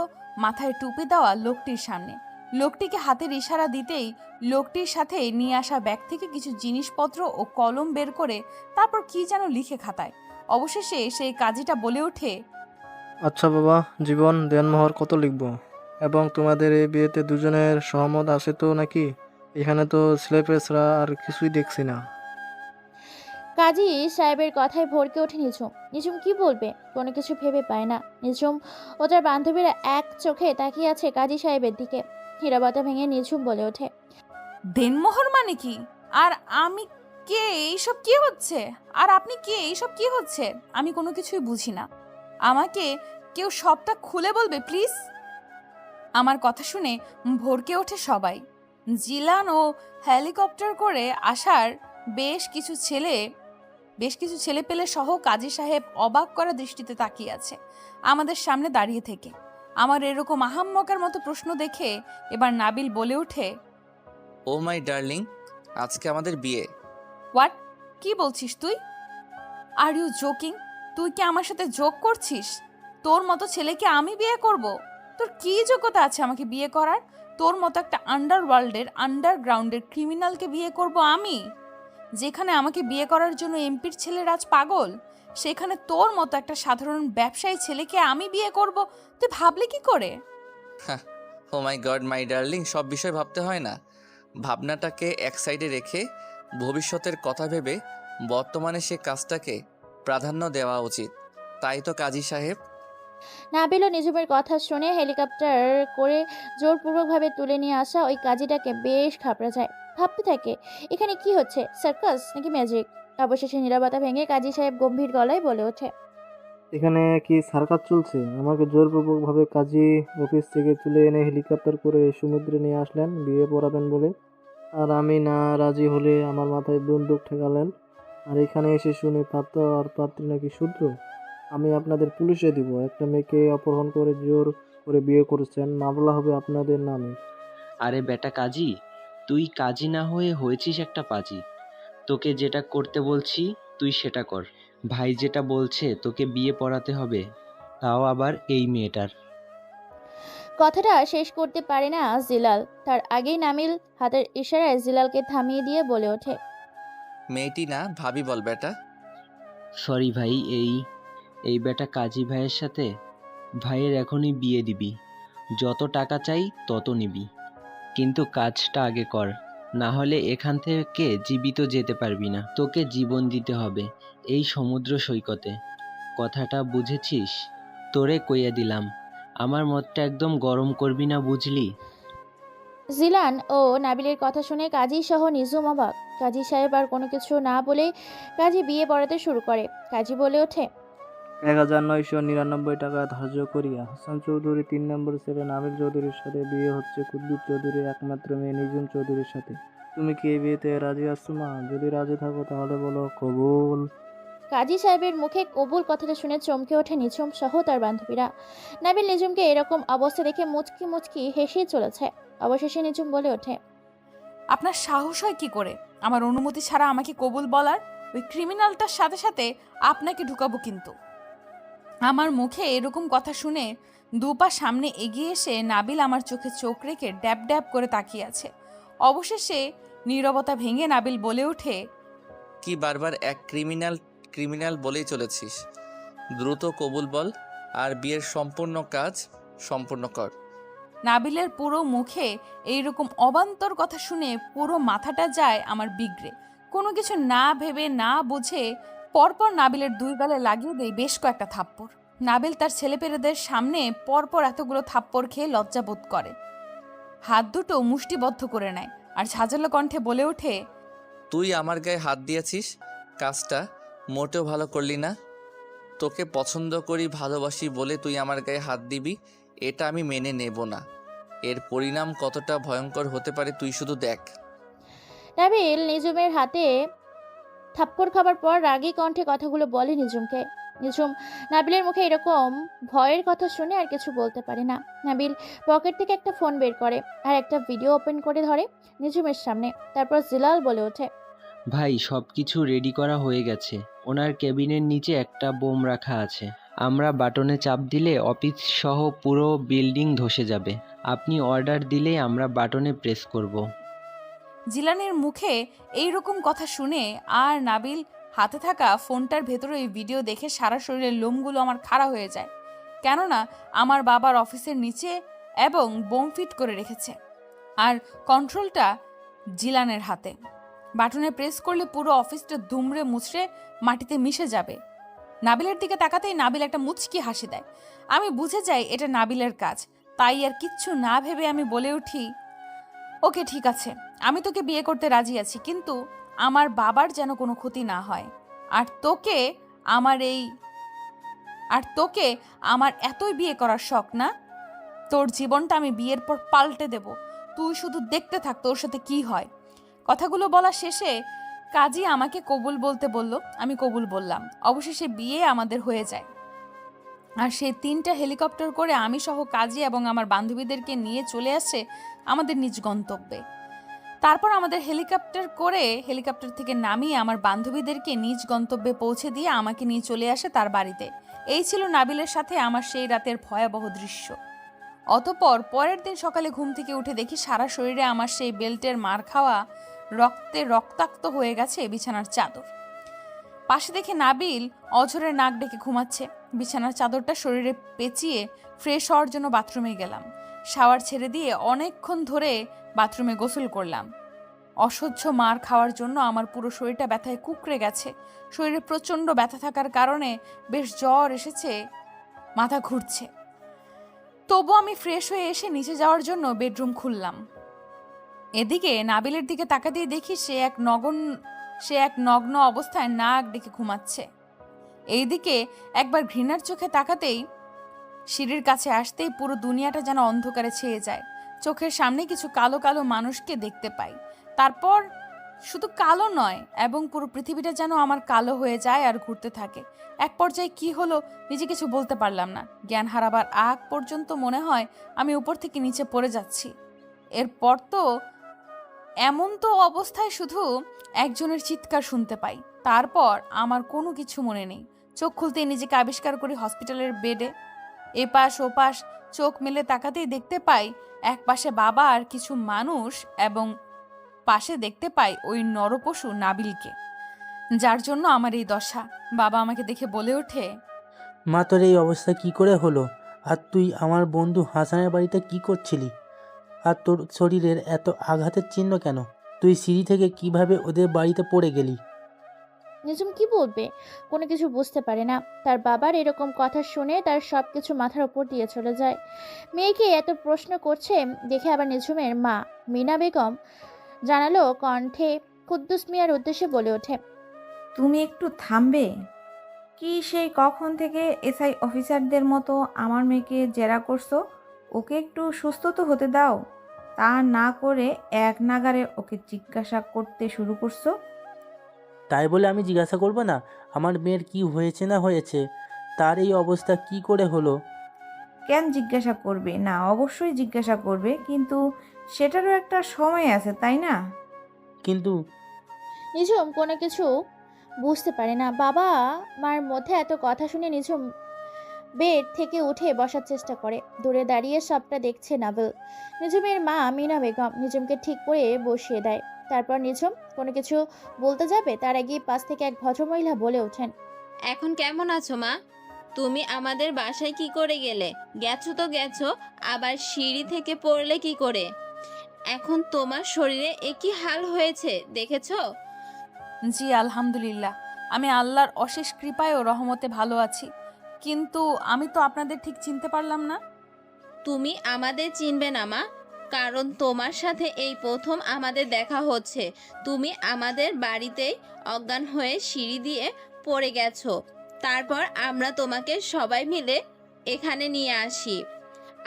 মাথায় টুপি দেওয়া লোকটির সামনে। লোকটিকে হাতের ইশারা দিতেই লোকটির সাথে নিয়ে আসা ব্যাগ থেকে কিছু জিনিসপত্র ও কলম বের করে তারপর কি যেন লিখে খাতায়। অবশেষে সেই কাজীটা বলে ওঠে, আচ্ছা বাবা, জীবন দেনমোহর কত লিখব? এবং তোমাদের এই বিয়েতে দুজনের সহমত আছে তো নাকি? এখানে তো ছেলেপেছরা আর কিছুই দেখছি না। কাজী সাহেবের কথায় ভরকে ওঠে নিঝুম। নিঝুম কি বলবে, কোনো কিছু ভেবে পায় না। নিঝুম ও তার বান্ধবীরা এক চোখে তাকিয়ে আছে কাজী সাহেবের দিকে। নীরবতা ভেঙে নিঝুম বলে ওঠে, দেনমোহর মানে কি? আর আমি কে? এইসব কি হচ্ছে? আর আপনি কে? এইসব কি হচ্ছে? আমি কোনো কিছুই বুঝি না। আমাকে কেউ সবটা খুলে বলবে প্লিজ? আমার কথা শুনে ভরকে ওঠে সবাই। জিলান ও হেলিকপ্টার করে আসার বেশ কিছু ছেলে পেলে সহ কাজী সাহেব অবাক করা দৃষ্টিতে তাকিয়ে আছে আমাদের সামনে দাঁড়িয়ে থেকে। আমার এরকম আহাম্মকের মতো প্রশ্ন দেখে এবার নাবিল বলে ওঠে, ও মাই ডার্লিং, আজকে আমাদের বিয়ে। হোয়াট? কি বলছিস তুই? Are you joking? তুই কি আমার সাথে জোক করছিস? তোর মতো ছেলেকে আমি বিয়ে করব? তোর কি যোগ্যতা আছে আমাকে বিয়ে করার? তোর মতো একটা আন্ডারগ্রাউন্ডের ক্রিমিনালকে বিয়ে করব আমি? যেখানে আমাকে বিয়ে করার জন্য এমপির ছেলে রাজ পাগল, সেখানে তোর মতো একটা সাধারণ ব্যবসায়ী ছেলেকে আমি বিয়ে করব? তুই ভাবলি কি করে? ও মাই গড মাই ডার্লিং, সব বিষয় ভাবতে হয় না। ভাবনাটাকে এক সাইডে রেখে ভবিষ্যতের কথা ভেবে বর্তমানে সে কাজটাকে প্রাধান্য দেওয়া উচিত। তাই তো কাজী সাহেব। নাবিল ও নিজুমের কথা শুনে হেলিকপ্টার করে জোরপূর্বকভাবে তুলে নিয়ে আসা ওই কাজীটাকে বেশ ঘাবড়ে যায়। ভাবতে থাকে, এখানে কি হচ্ছে, সার্কাস নাকি ম্যাজিক? অবশেষে নীরবতা ভেঙে কাজী সাহেব গম্ভীর গলায় বলে ওঠে, এখানে কি সার্কাস চলছে? আমাকে জোরপূর্বকভাবে কাজী অফিস থেকে তুলে এনে হেলিকপ্টার করে সমুদ্রে নিয়ে আসলেন বিয়ে পড়াবেন বলে, আর আমি না রাজি হলে আমার মাথায় বন্দুক ঠেকালেন। আর এখানে এসে শুনি পাত্র আর পাত্রী নাকি শূদ্র। আমি আপনাদের পুলিশে দিব। একটা মেয়েকে অপহরণ করে জোর করে বিয়ে করেছেন, মামলা হবে আপনাদের নামে। আরে বেটা কাজী, তুই কাজী না হয়ে হয়েছিস একটা পাজি। তোকে যেটা করতে বলছি তুই সেটা কর। ভাই যেটা বলছে তোকে বিয়ে পড়াতে হবে, তাও আবার এই মেয়েটার। কথাটা শেষ করতে পারে না জিলাল। তার আগেই নামিল হাতের ইশারায় জিলালকে থামিয়ে দিয়ে বলে ওঠে, মেয়েটি না, ভাবি বল বেটা। সরি ভাই, এই বেটা কাজী ভাইয়ের সাথে ভাইয়ের এখনই বিয়ে দিবি। যত টাকা চাই তত নিবি, কিন্তু কাজটা আগে কর, না হলে এখান থেকে জীবিত যেতে পারবি না। তোকে জীবন দিতে হবে এই সমুদ্র সৈকতে। কথাটা বুঝেছিস? তোরে কইয়া দিলাম, আমার মতটা একদম গরম করবি না, বুঝলি? জিলান ও নাবিলের কথা শুনে কাজী সহ নিজুম অবাক। কাজী সাহেব আর কোনো কিছু না বলেই কাজী বিয়ে পড়াতে শুরু করে। কাজী বলে ওঠে, 1999 টাকা ধার্য করিয়া হাসান চৌধুরী 3 নম্বর ছেলে নাবিল চৌধুরীর সাথে বিয়ে হচ্ছে কুদ্দুস চৌধুরীর একমাত্র মেয়ে নিজুম চৌধুরীর সাথে। তুমি কি এই বিয়েতে রাজি আছো মা? যদি রাজি থাকো তাহলে বলো কবুল। কাজী সাহেবের মুখে কবুল কথাটা শুনে চমকে ওঠে নিঝুম সহ তার বান্ধবীরা। নাবিল নিঝুমকে এরকম অবস্থা দেখে মুচকি মুচকি হেসেই চলেছে। অবশেষে নিঝুম বলে ওঠে, আপনার সাহস হয় কি করে আমার অনুমতি ছাড়া আমাকে কবুল বলার? ওই ক্রিমিনালটার সাথে সাথে আপনাকে ঢুকাবো কিন্তু। আমার মুখে এরকম কথা শুনে দুপা সামনে এগিয়ে এসে নাবিল আমার চোখে চোখ রেখে ড্যাব ড্যাব করে তাকিয়ে আছে। অবশেষে নীরবতা ভেঙে নাবিল বলে ওঠে, কি বারবার এক ক্রিমিনাল ক্রিমিনাল বলেই চলেছিস? দ্রুত কবুল বল আর বিয়ের সম্পূর্ণ কাজ সম্পূর্ণ কর। নাবিলের পুরো মুখে এইরকম অবান্তর কথা শুনে পুরো মাথাটা যায় আমার বিগড়ে। কোনো কিছু না ভেবে না বুঝে পরপর নাবিলের দুই গালে লাগিয়ে দেয় বেশ কয়েকটা থাপ্পড়। নাবিল তার ছেলেপেলেদের সামনে পরপর এতগুলো থাপ্পড় খেয়ে লজ্জা বোধ করে, হাত দুটো মুষ্টিবদ্ধ করে নেয় আর ঝাঁঝালো কণ্ঠে বলে ওঠে, তুই আমার গায়ে হাত দিয়েছিস, কাজটা মোটেও ভালো করলি না। তোকে পছন্দ করি, ভালোবাসি বলে তুই আমার গায়ে হাত দিবি, এটা আমি মেনে নেব না। এর পরিণাম কতটা ভয়ঙ্কর হতে পারে তুই শুধু দেখ। নাবিল নিঝুমের হাতে থাপ্পড় খাবার পর রাগী কণ্ঠে কথাগুলো বলে নিঝুমকে। নিঝুম নাবিলের মুখে এরকম ভয়ের কথা শুনে আর কিছু বলতে পারে না। নাবিল পকেট থেকে একটা ফোন বের করে আর একটা ভিডিও ওপেন করে ধরে নিঝুমের সামনে। তারপর জিলাল বলে ওঠে, ভাই সব কিছু রেডি করা হয়ে গেছে। ওনার কেবিনের নিচে একটা বোম রাখা আছে। আমরা বাটনে চাপ দিলে অফিস সহ পুরো বিল্ডিং ধসে যাবে। আপনি অর্ডার দিলেই আমরা বাটনে প্রেস করব। জিলানের মুখে এই রকম কথা শুনে আর নাবিল হাতে থাকা ফোনটার ভেতরে ওই ভিডিও দেখে সারা শরীরের লোমগুলো আমার খাড়া হয়ে যায়। কেননা আমার বাবার অফিসের নিচে এবং বোম ফিট করে রেখেছে, আর কন্ট্রোলটা জিলানের হাতে। বাটনে প্রেস করলে পুরো অফিসটা দুমড়ে মুচড়ে মাটিতে মিশে যাবে। নাবিলের দিকে তাকাতেই নাবিল একটা মুচকি হাসি দেয়। আমি বুঝে যাই এটা নাবিলের কাজ, তাই আর কিচ্ছু না ভেবে আমি বলে উঠি, ওকে ঠিক আছে, আমি তোকে বিয়ে করতে রাজি আছি, কিন্তু আমার বাবার যেন কোনো ক্ষতি না হয়। আর তোকে আমার এই আর তোকে আমার এতই বিয়ে করার শখ না? তোর জীবনটা আমি বিয়ের পর পাল্টে দেব। তুই শুধু দেখতে থাক তোর সাথে কি হয়। কথাগুলো বলা শেষে কাজী আমাকে কবুল বলতে বলল। আমি কবুল বললাম। অবশেষে বিয়ে আমাদের হয়ে যায়। আর সেই 3টা হেলিকপ্টার করে আমি সহ কাজী এবং আমার বান্ধবীদেরকে নিয়ে চলে আসছে আমাদের নিজ গন্তব্যে। তারপর আমাদের হেলিকপ্টার থেকে নামিয়ে আমার বান্ধবীদেরকে নিজ গন্তব্যে পৌঁছে দিয়ে আমাকে নিয়ে চলে আসে তার বাড়িতে। এই ছিল নাবিলের সাথে আমার সেই রাতের ভয়াবহ দৃশ্য। অতঃপর পরের দিন সকালে ঘুম থেকে উঠে দেখি সারা শরীরে আমার সেই বেল্টের মার খাওয়া রক্তে রক্তাক্ত হয়ে গেছে বিছানার চাদর। পাশে দেখে নাবিল অঝরে নাক ডেকে ঘুমাচ্ছে। বিছানার চাদরটা শরীরে পেঁচিয়ে ফ্রেশ হওয়ার জন্য বাথরুমে গেলাম। শাওয়ার ছেড়ে দিয়ে অনেকক্ষণ ধরে বাথরুমে গোসল করলাম। অসহ্য মার খাওয়ার জন্য আমার পুরো শরীরটা ব্যথায় কুঁকড়ে গেছে। শরীরে প্রচণ্ড ব্যথা থাকার কারণে বেশ জ্বর এসেছে, মাথা ঘুরছে। তবু আমি ফ্রেশ হয়ে এসে নিচে যাওয়ার জন্য বেডরুম খুললাম। এদিকে নাবিলের দিকে তাকা দিয়ে দেখি সে এক নগ্ন অবস্থায় নাক ডেকে ঘুমাচ্ছে। এইদিকে একবার ঘৃণার চোখে তাকাতেই, সিঁড়ির কাছে আসতেই পুরো দুনিয়াটা যেন অন্ধকারে ছেয়ে যায়। চোখের সামনে কিছু কালো কালো মানুষকে দেখতে পাই। তারপর শুধু কালো নয়, এবং পুরো পৃথিবীটা যেন আমার কালো হয়ে যায় আর ঘুরতে থাকে। এক পর্যায়ে কি হলো নিজে কিছু বলতে পারলাম না। জ্ঞান হারাবার আগ পর্যন্ত মনে হয় আমি উপর থেকে নিচে পড়ে যাচ্ছি। এরপর এমন অবস্থায় শুধু একজনের চিৎকার শুনতে পাই। তারপর আমার কোনো কিছু মনে নেই। চোখ খুলতেই নিজেকে আবিষ্কার করি হসপিটালের বেডে। এপাশ ওপাশ চোখ মেলে তাকাতেই দেখতে পাই এক পাশে বাবা আর কিছু মানুষ, এবং পাশে দেখতে পাই ওই নরপশু নাবিলকে, যার জন্য আমার এই দশা। বাবা আমাকে দেখে বলে ওঠে, মা, তোর এই অবস্থা কি করে হলো? আর তুই আমার বন্ধু হাসানের বাড়িতে কি করছিলি? আর তোর শরীরের এত আঘাতের চিহ্ন কেন? তুই সিঁড়ি থেকে কিভাবে ওদের বাড়িতে পড়ে গেলি? নিজুম কি বলবে, কোনো কিছু বুঝতে পারে না। তার বাবার এরকম কথা শুনে তার সব কিছু মাথার উপর দিয়ে চলে যায়। মেয়েকে এত প্রশ্ন করছে দেখে আবার নিঝুমের মা মিনা বেগম জানালো কণ্ঠে কুদ্দুস মিয়ার উদ্দেশ্যে বলে ওঠে, তুমি একটু থামবে? কি সেই কখন থেকে এসআই অফিসারদের মতো আমার মেয়েকে জেরা করছো? ওকে একটু সুস্থ তো হতে দাও। তা না করে এক নাগাড়ে ওকে জিজ্ঞাসা করতে শুরু করছো। তাই বলে আমি জিজ্ঞাসা করব না আমার মেয়ের কি হয়েছে না হয়েছে? তার এই অবস্থা কি করে হলো? কেন জিজ্ঞাসা করবে না? অবশ্যই জিজ্ঞাসা করবে, কিন্তু সেটারও একটা সময় আছে, তাই না? কিন্তু নিঝুম কোনো কিছু বুঝতে পারে না। বাবা মার মধ্যে এত কথা শুনে নিঝুম বেড থেকে উঠে বসার চেষ্টা করে। দূরে দাঁড়িয়ে সবটা দেখছে নাবিল। নিঝুমের মা মিনা বেগম নিঝুমকে ঠিক করে বসিয়ে দেয়। তারপর নিঝুম কোনো কিছু বলতে যাবে তার আগেই পাশ থেকে এক ভদ্রমহিলা বলে ওঠেন, এখন কেমন আছো মা? তুমি আমাদের বাসায় কি করে গেলে? গেছো তো গেছো, আবার সিঁড়ি থেকে পড়লে কি করে? এখন তোমার শরীরে একই হাল হয়েছে, দেখেছো? জি আলহামদুলিল্লাহ, আমি আল্লাহর অশেষ কৃপায় ও রহমতে ভালো আছি। কিন্তু আমি তো আপনাদের ঠিক চিনতে পারলাম না। তুমি আমাদের চিনবে না মা, কারণ তোমার সাথে এই প্রথম আমাদের দেখা হচ্ছে। তুমি আমাদের বাড়িতেই অজ্ঞান হয়ে সিঁড়ি দিয়ে পড়ে গেছো। তারপর আমরা তোমাকে সবাই মিলে এখানে নিয়ে আসি।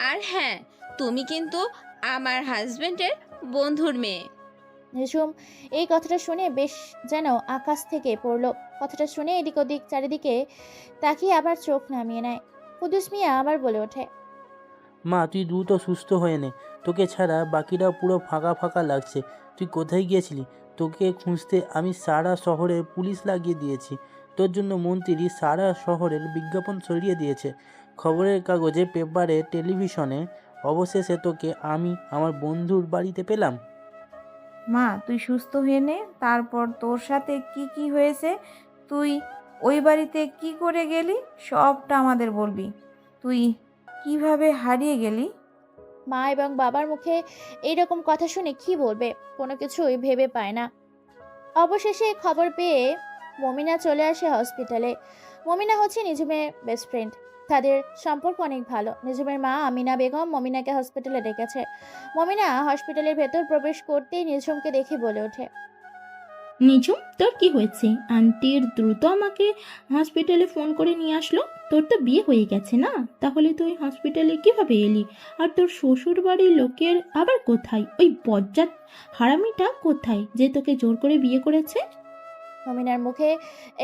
আর হ্যাঁ, তুমি কিন্তু আমার হাজবেন্ডের বন্ধুর মেয়ে। নিঝুম এই কথাটা শুনে বেশ যেন আকাশ থেকে পড়লো। কথাটা শুনে এদিক ওদিক চারিদিকে তাকিয়ে আবার চোখ নামিয়ে নেয়। কুদ্দুস মিয়া আবার বলে ওঠে, মা, তুই দ্রুত সুস্থ হয়ে নে। তোকে ছাড়া বাকিরা পুরো ফাঁকা ফাঁকা লাগছে। তুই কোথায় গিয়েছিলি? তোকে খুঁজতে আমি সারা শহরে পুলিশ লাগিয়ে দিয়েছি। তোর জন্য মন্ত্রী সারা শহরের বিজ্ঞাপন ছড়িয়ে দিয়েছে, খবরের কাগজে, পেপারে, টেলিভিশনে। অবশেষে তোকে আমি আমার বন্ধুর বাড়িতে পেলাম। মা, তুই সুস্থ হয়ে নে। তারপর তোর সাথে কি কি হয়েছে, তুই ওই বাড়িতে কি করে গেলি, সবটা আমাদের বলবি। তুই কিভাবে হারিয়ে গেলি? মা এবং বাবার মুখে এইরকম কথা শুনে কি বলবে, কোনো কিছুই ভেবে পায় না। অবশেষে খবর পেয়ে মমিনা চলে আসে হসপিটালে। মমিনা হচ্ছে নিঝুমের বেস্ট ফ্রেন্ড। তাদের সম্পর্ক অনেক ভালো। নিঝুমের মা আমিনা বেগম মমিনাকে হসপিটালে ডেকেছে। মমিনা হসপিটালের ভেতর প্রবেশ করতেই নিঝুমকে দেখে বলে ওঠে, নিঝুম, তোর কি হয়েছে? আন্টির দ্রুত আমাকে হসপিটালে ফোন করে নিয়ে আসলো। তোর তো বিয়ে হয়ে গেছে না? তাহলে তুই হসপিটালে কিভাবে এলি? আর তোর শ্বশুর বাড়ির লোকের আবার কোথায়? ওই বজ্জাত হারামিটা কোথায় যে তোকে জোর করে বিয়ে করেছে? মমিনার মুখে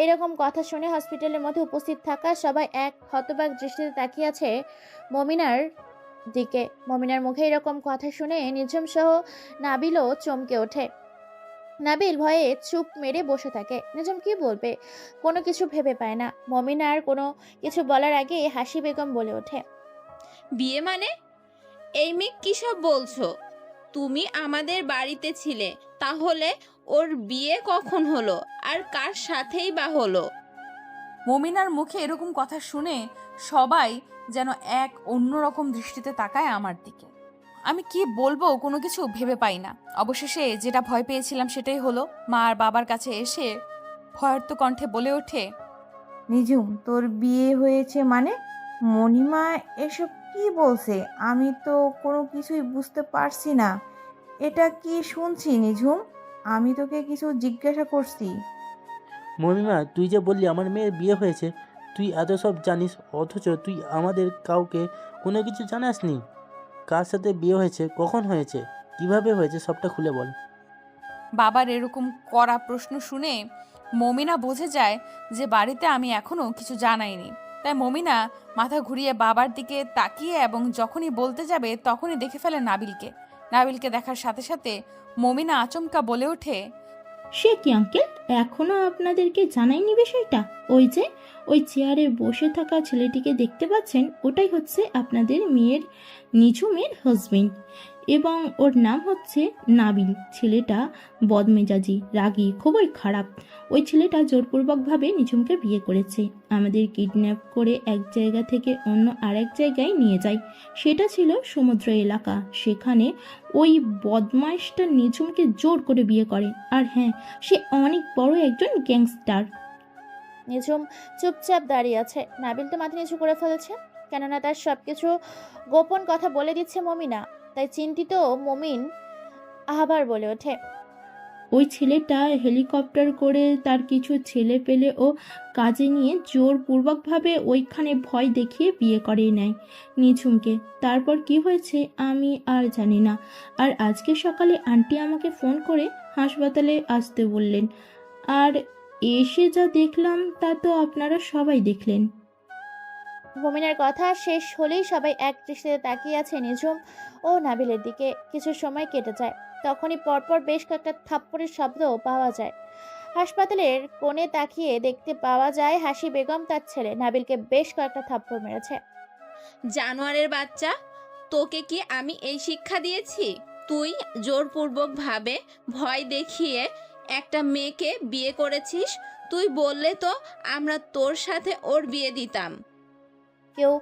এইরকম কথা শুনে হসপিটালের মধ্যে উপস্থিত থাকা সবাই এক হতবাক দৃষ্টিতে তাকিয়ে আছে মমিনার দিকে। মমিনার মুখে এরকম কথা শুনে নিঝুম সহ নাবিলও চমকে ওঠে। নাবিল ভয়ে চুপ মেরে বসে থাকে। নিঝুম কি বলবে, কোনো কিছু ভেবে পায় না। মমিনার কোনো কিছু বলার আগে হাসি বেগম বলে ওঠে, বিয়ে মানে? এই মেয়ে কী সব বলছো? তুমি আমাদের বাড়িতে ছিলে, তাহলে ওর বিয়ে কখন হলো আর কার সাথেই বা হলো? মমিনার মুখে এরকম কথা শুনে সবাই যেন এক অন্যরকম দৃষ্টিতে তাকায় আমার দিকে। আমি কি বলবো কোনো কিছু ভেবে পাই না। অবশেষে যেটা ভয় পেয়েছিলাম সেটাই হলো। মা আর বাবার কাছে এসে ভয়ার্ত কণ্ঠে বলে ওঠে, নিঝুম, তোর বিয়ে হয়েছে মানে? মণিমা এসব কি বলছে? আমি তো কোনো কিছুই বুঝতে পারছি না। এটা কি শুনছি নিঝুম? আমি তোকে কিছু জিজ্ঞাসা করছি। মমিমা, তুই যে বললি আমার মেয়ের বিয়ে হয়েছে, তুই এত সব জানিস অথচ তুই আমাদের কাউকে কোনো কিছু জানাসনি। কার সাথে বিয়ে হয়েছে, কখন হয়েছে, কিভাবে হয়েছে, সবটা খুলে বল। বাবার এরকম কড়া প্রশ্ন শুনে মমিনা বুঝে যায় যে বাড়িতে আমি এখনো কিছু জানাইনি। তাই মমিনা মাথা ঘুরিয়ে বাবার দিকে তাকিয়ে এবং যখনই বলতে যাবে তখনই দেখে ফেলে নাবিলকে। নাবিলকে দেখার সাথে সাথে মমিনা আচমকা বলে ওঠে, সে কি আঙ্কেল, এখনো আপনাদেরকে জানাইনি বিষয়টা? ওই চেয়ারে বসে থাকা ছেলেটিকে দেখতে পাচ্ছেন, ওটাই হচ্ছে আপনাদের মেয়ের নিঝুমের হাজবেন্ড এবং ওর নাম হচ্ছে নাবিল। ছেলেটা বদমেজাজি, রাগী, খুবই খারাপ। ওই ছেলেটা জোরপূর্বকভাবে নিঝুমকে বিয়ে করেছে। আমাদের কিডন্যাপ করে এক জায়গা থেকে অন্য আরেক জায়গায় নিয়ে যায়। সেটা ছিল সমুদ্র এলাকা। সেখানে ওই বদমাইশটা নিঝুমকে জোর করে বিয়ে করে। আর হ্যাঁ, সে অনেক বড় একজন গ্যাংস্টার। নিঝুম চুপচাপ দাঁড়িয়ে আছে। নাবিল তো মাথা নিচু করে ফেলেছে, কেননা তার সবকিছু গোপন কথা বলে দিচ্ছে মমিনা। তাই চিন্তিত মমিন আবার বলে ওঠে, ওই ছেলেটা হেলিকপ্টার করে তার কিছু ছেলে পেলে ও কাজে নিয়ে জোরপূর্বকভাবে ওইখানে ভয় দেখিয়ে বিয়ে করে নেয় নিঝুমকে। তারপর কি হয়েছে আমি আর জানি না। আর আজকে সকালে আন্টি আমাকে ফোন করে হাসপাতালে আসতে বললেন। আর এসে যা দেখলাম তা তো আপনারা সবাই দেখলেন। মমিনার কথা শেষ হলেই সবাই এক দৃষ্টিতে তাকিয়ে আছে নিঝুম ও নাবিলের দিকে। কিছু সময় কেটে যায়, তখনই পরপর বেশ কয়েকটা থাপ্পড়ের শব্দ পাওয়া যায়। হাসপাতালের কোণে তাকিয়ে দেখতে পাওয়া যায় হাসি বেগম তার ছেলে নাবিলকে বেশ কয়েকটা থাপ্পড় মেরেছে। জানোয়ারের বাচ্চা, তোকে কি আমি এই শিক্ষা দিয়েছি? তুই জোরপূর্বকভাবে ভয় দেখিয়ে একটা মেয়েকে বিয়ে করেছিস। তুই বললে তো আমরা তোর সাথে ওর বিয়ে দিতাম। কেউ